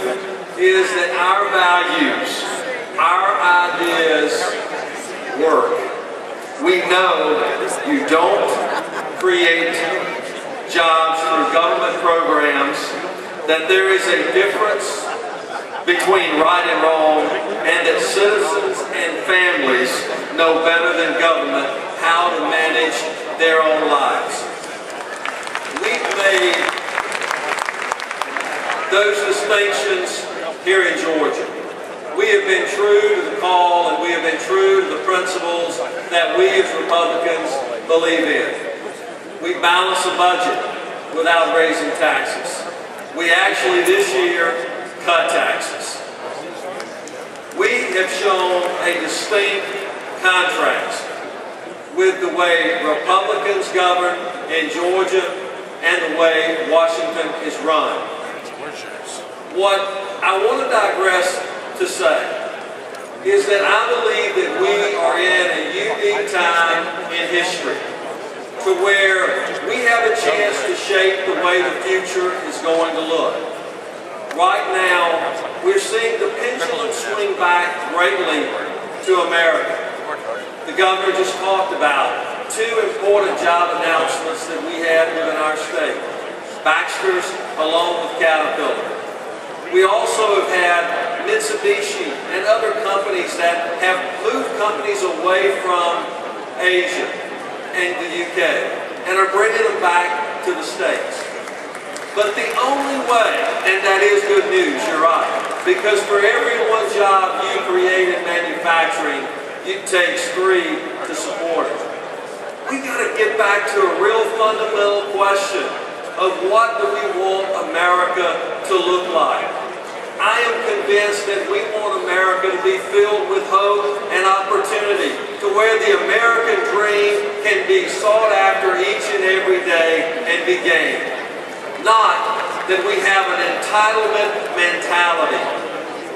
is that our values, our ideas work. We know you don't create jobs through government programs, that there is a difference between right and wrong, and that citizens and families know better than government how to manage their own lives. We've made those distinctions here in Georgia. We have been true to the call, and we have been true to the principles that we as Republicans believe in. We balance the budget without raising taxes. We actually this year cut taxes. We have shown a distinct contrast with the way Republicans govern in Georgia and the way Washington is run. What I want to digress to say is that I believe that we are in a unique time in history to where we have a chance to shape the way the future is going to look. Right now, we're seeing the pendulum swing back greatly to America. The governor just talked about 2 important job announcements that we had within our state. Baxter's along with Caterpillar. We also have had Mitsubishi and other companies that have moved companies away from Asia and the UK and are bringing them back to the States. But the only way, and that is good news, you're right, because for every one job you create in manufacturing, it takes 3 to support it. we got to get back to a real fundamental question of what do we want America to look like. I am convinced that we want America to be filled with hope and opportunity, to where the American dream can be sought after each and every day and be gained. Not that we have an entitlement mentality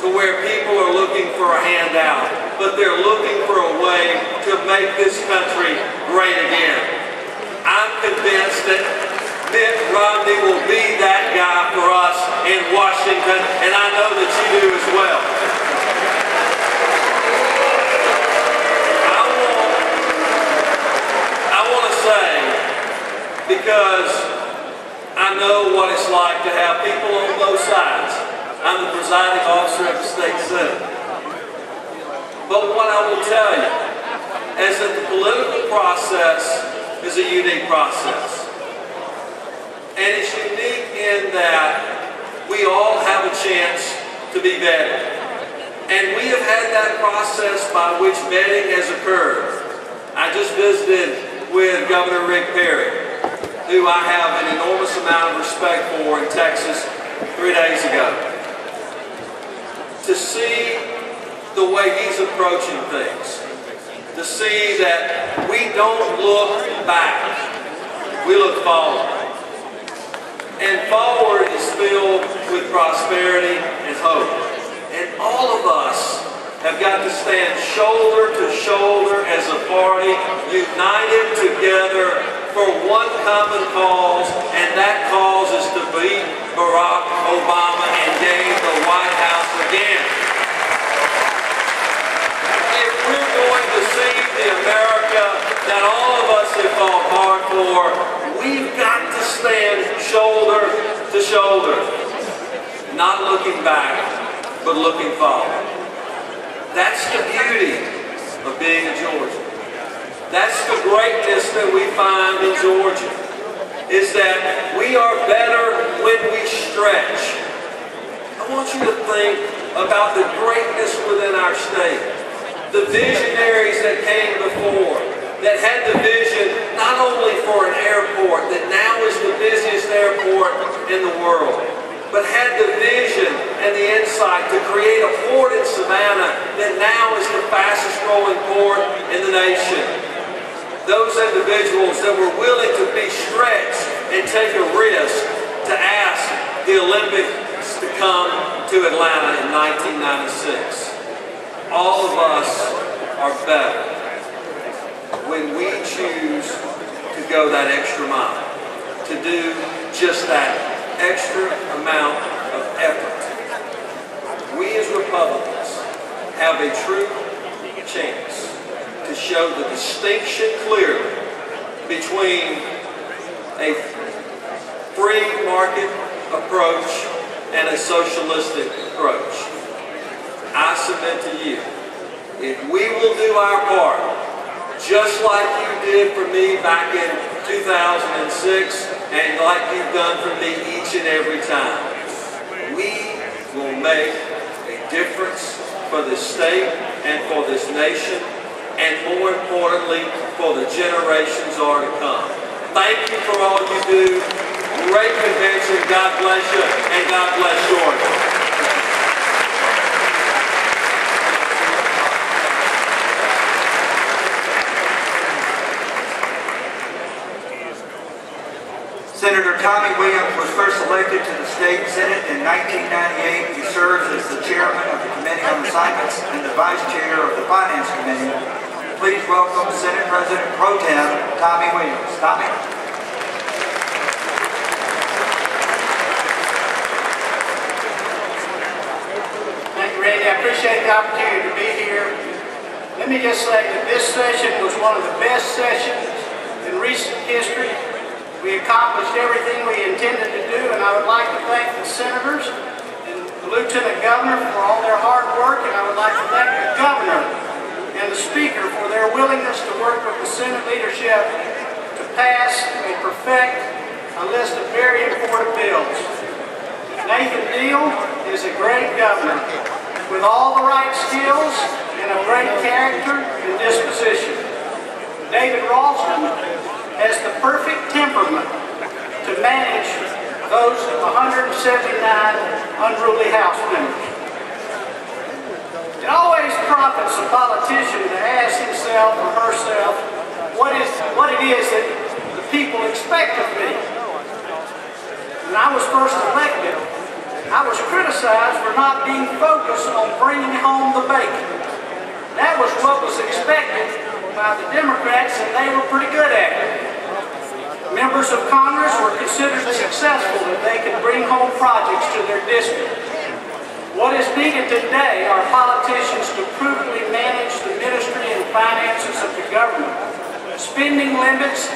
to where people are looking for a handout, but they're looking for a way to make this country great again. I'm convinced that Mitt Romney will be that guy for us in Washington, and I know that you do as well. I want to say, because I know what it's like to have people on both sides. I'm the presiding officer of the state senate. But what I will tell you is that the political process is a unique process. And it's unique in that we all have a chance to be vetted. And we have had that process by which vetting has occurred. I just visited with Governor Rick Perry, who I have an enormous amount of respect for in Texas 3 days ago. To see the way he's approaching things, to see that we don't look back, we look forward. And forward is filled with prosperity and hope. And all of us have got to stand shoulder to shoulder as a party, united together for one common cause, and that cause is to beat Barack Obama and gain the White House again. If we're going to see the America that all of us have fought hard for, we've got to stand shoulder to shoulder, not looking back, but looking forward. That's the beauty of being a Georgian. That's the greatness that we find in Georgia, is that we are better when we stretch. I want you to think about the greatness within our state, the visionaries that came before, that had the vision not only for an airport that now is the busiest airport in the world, but had the vision and the insight to create a port in Savannah that now is the fastest growing port in the nation. Those individuals that were willing to be stretched and take a risk to ask the Olympics to come to Atlanta in 1996. All of us are better when we choose to go that extra mile, to do just that extra amount of effort. We as Republicans have a true chance to show the distinction clearly between a free market approach and a socialistic approach. I submit to you, if we will do our part, just like you did for me back in 2006, and like you've done for me each and every time, we will make a difference for this state and for this nation, and more importantly, for the generations are to come. Thank you for all you do. Great convention. God bless you, and God bless Georgia. Senator Tommie Williams was first elected to the state senate in 1998. He serves as the chairman of the Committee on Assignments and the vice chair of the Finance Committee. Please welcome Senate President Pro Tem Tommie Williams. Tommie. Thank you, Randy. I appreciate the opportunity to be here. Let me just say that this session was one of the best sessions in recent history. We accomplished everything we intended to do, and I would like to thank the senators and the lieutenant governor for all their hard work, and I would like to thank the governor and the speaker for their willingness to work with the Senate leadership to pass and perfect a list of very important bills. Nathan Deal is a great governor with all the right skills and a great character and disposition. David Ralston has the perfect temperament to manage those 179 unruly House members. It always profits a politician to ask himself or herself what it is that the people expect of me. When I was first elected, I was criticized for not being focused on bringing home the bacon. That was what was expected by the Democrats, and they were pretty good at it. Members of Congress were considered successful if they could bring home projects to their district. What is needed today are politicians to prudently manage the ministry and finances of the government. Spending limits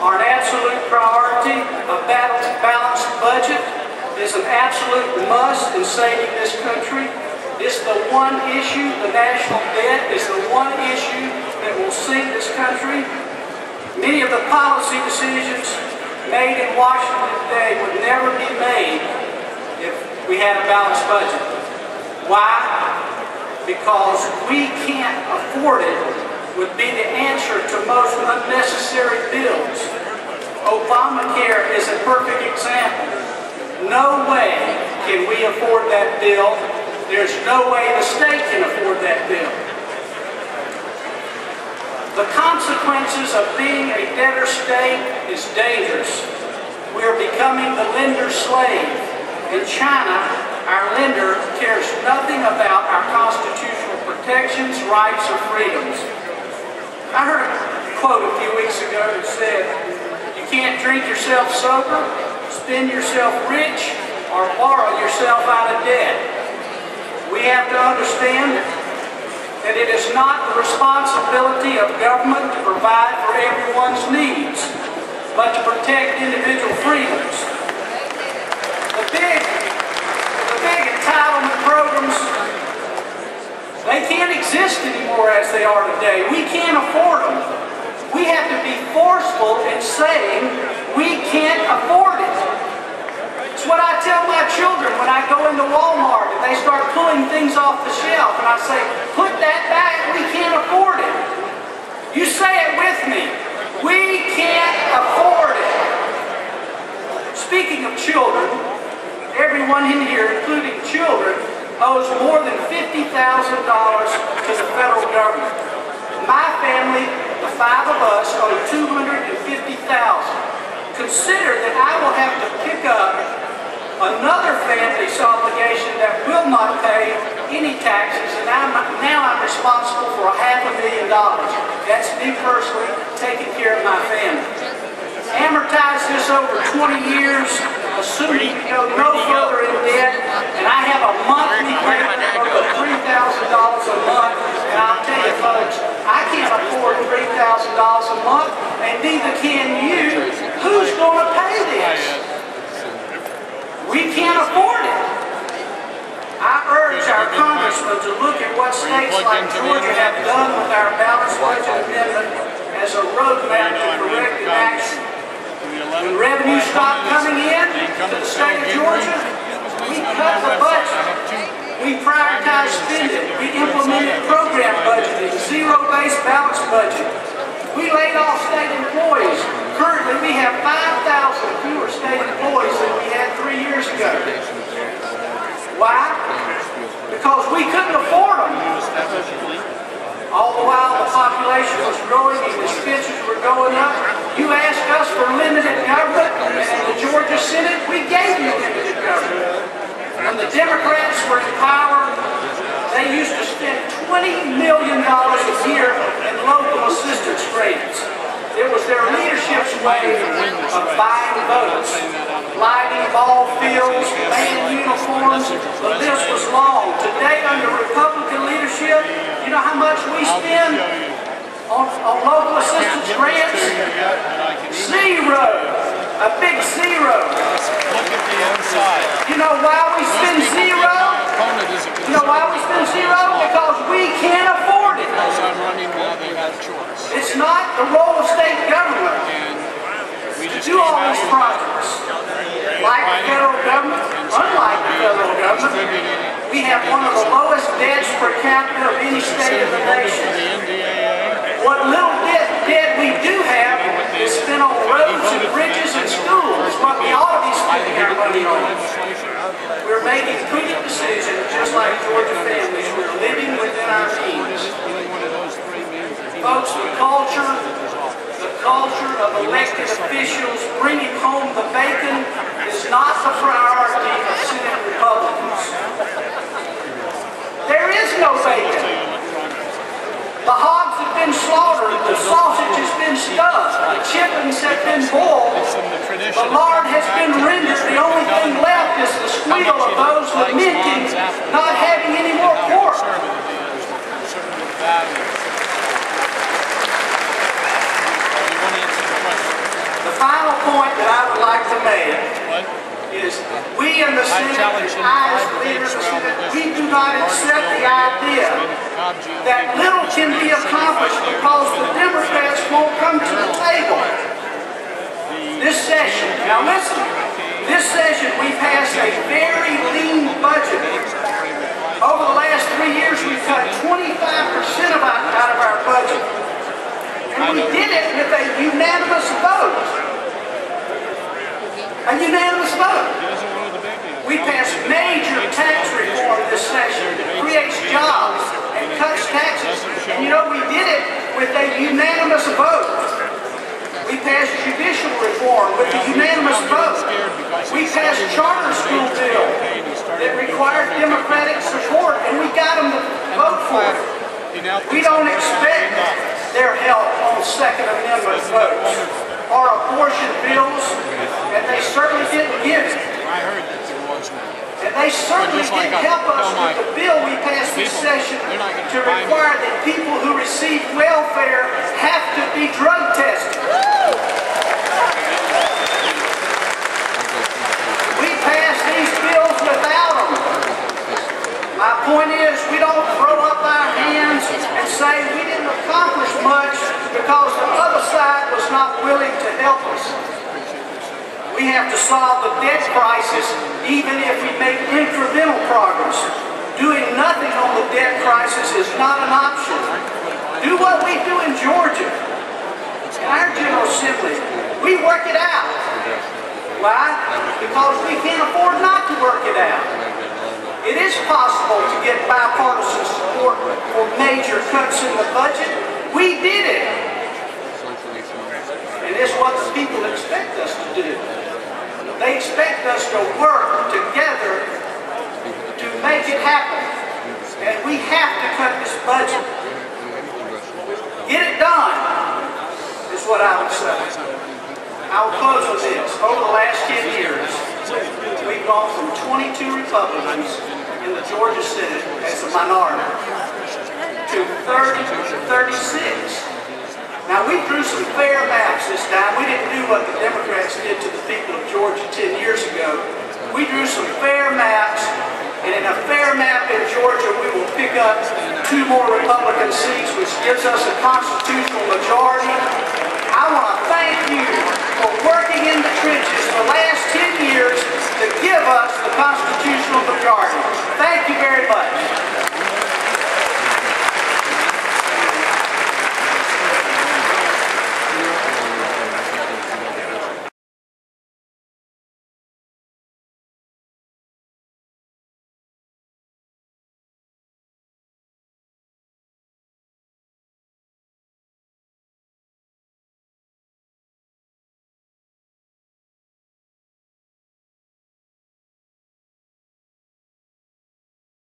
are an absolute priority. A balanced budget is an absolute must in saving this country. It's the one issue, the national debt is the one issue that will sink this country. Many of the policy decisions made in Washington today would never be made if we had a balanced budget. Why? Because we can't afford it would be the answer to most unnecessary bills. Obamacare is a perfect example. No way can we afford that bill. There's no way the state can afford that bill. The consequences of being a debtor state is dangerous. We are becoming the lender's slave. In China, our lender cares nothing about our constitutional protections, rights, or freedoms. I heard a quote a few weeks ago that said, "You can't drink yourself sober, spend yourself rich, or borrow yourself out of debt." We have to understand that it is not the responsibility of government to provide for everyone's needs, but to protect individual freedoms. The big entitlement programs, they can't exist anymore as they are today. We can't afford them. We have to be forceful in saying we can't afford it. It's what I tell my children when I go into Walmart and they start pulling things off the shelf and I say, "Put that back, we can't afford it." You say it with me. We can't afford it. Speaking of children, everyone in here, including children, owes more than $50,000 to the federal government. My family, the 5 of us, owe $250,000. Consider that I will have to pick up another family's obligation that will not pay any taxes, and now I'm responsible for $500,000. That's me personally taking care of my family. Amortize this over 20 years, assuming we go no further in debt, and I have a monthly payment of over $3,000 a month, and I'll tell you folks, I can't afford $3,000 a month, and neither can you. Who's going to pay this? We can't afford it. I urge our congressmen to look at what states like Georgia have done with our balanced budget amendment as a roadmap to correct inaction. When revenue stopped coming in to the state of Georgia, we cut the budget. We prioritized spending. We implemented program budgeting, zero-based balanced budget. We laid off state employees. Currently, we have 5,000 fewer state employees than we had 3 years ago. Why? Because we couldn't afford them. All the while the population was growing and expenses were going up, you asked us for limited government, and in the Georgia Senate, we gave you limited government. When the Democrats were in power, they used to spend $20 million a year in local assistance grants. It was their leadership's way of buying votes, lighting ball fields, making uniforms. The list was long. Today, under Republican leadership, you know how much we spend on local assistance grants? Zero. A big zero. Look at the inside. You know why we spend zero? You know why we spend zero? Because we can't afford it. It's not the role of state government to do all these projects. Like the federal government, unlike the federal government, we have one of the lowest debts per capita of any state in the nation. What little debt we what we ought to be spending our money on. We're making prudent decisions just like Georgia families. We're living within our means. Folks, the culture of elected officials bringing home the bacon is not the priority of Senate Republicans. There is no bacon. The hogs have been slaughtered, the sausage has been stuffed, the chickens have been boiled, the lard has been rendered. The only thing left is the squeal of those lamenting not having any more pork. The final point that I would like to make is we in the Senate, I as leaders of the Senate, we do not accept the idea that little can be accomplished because the Democrats won't come to the table. This session, now listen, this session we passed a very lean budget. Over the last 3 years we've cut 25% out of our budget. And we did it with a unanimous vote. A unanimous vote. We passed major tax reform this session that creates jobs and cuts taxes. And you know, we did it with a unanimous vote. We passed judicial reform with a unanimous vote. We passed a charter school bill that required Democratic support, and we got them to vote for it. We don't expect their help on Second Amendment votes or abortion bills, and they certainly didn't give it. And they certainly didn't help us with the bill we passed this session to require that people who receive welfare have to be drug tested. We passed these bills without them. My point is, we don't throw up our hands and say we didn't accomplish much because the other side was not willing to help us. We have to solve the debt crisis even if we make incremental progress. Doing nothing on the debt crisis is not an option. Do what we do in Georgia. In our General Assembly, we work it out. Why? Because we can't afford not to work it out. It is possible to get bipartisan support for major cuts in the budget. We did it. And it's what the people expect us to do. They expect us to work together to make it happen. And we have to cut this budget. Get it done, is what I would say. I will close with this. Over the last 10 years, we've gone from 22 Republicans in the Georgia Senate as a minority to 30 to 36. Now, we drew some fair maps this time. We didn't do what the Democrats did to the people of Georgia 10 years ago. We drew some fair maps, and in a fair map in Georgia, we will pick up 2 more Republican seats, which gives us a constitutional majority. I want to thank you for working in the trenches the last 10 years to give us the constitutional majority. Thank you very much.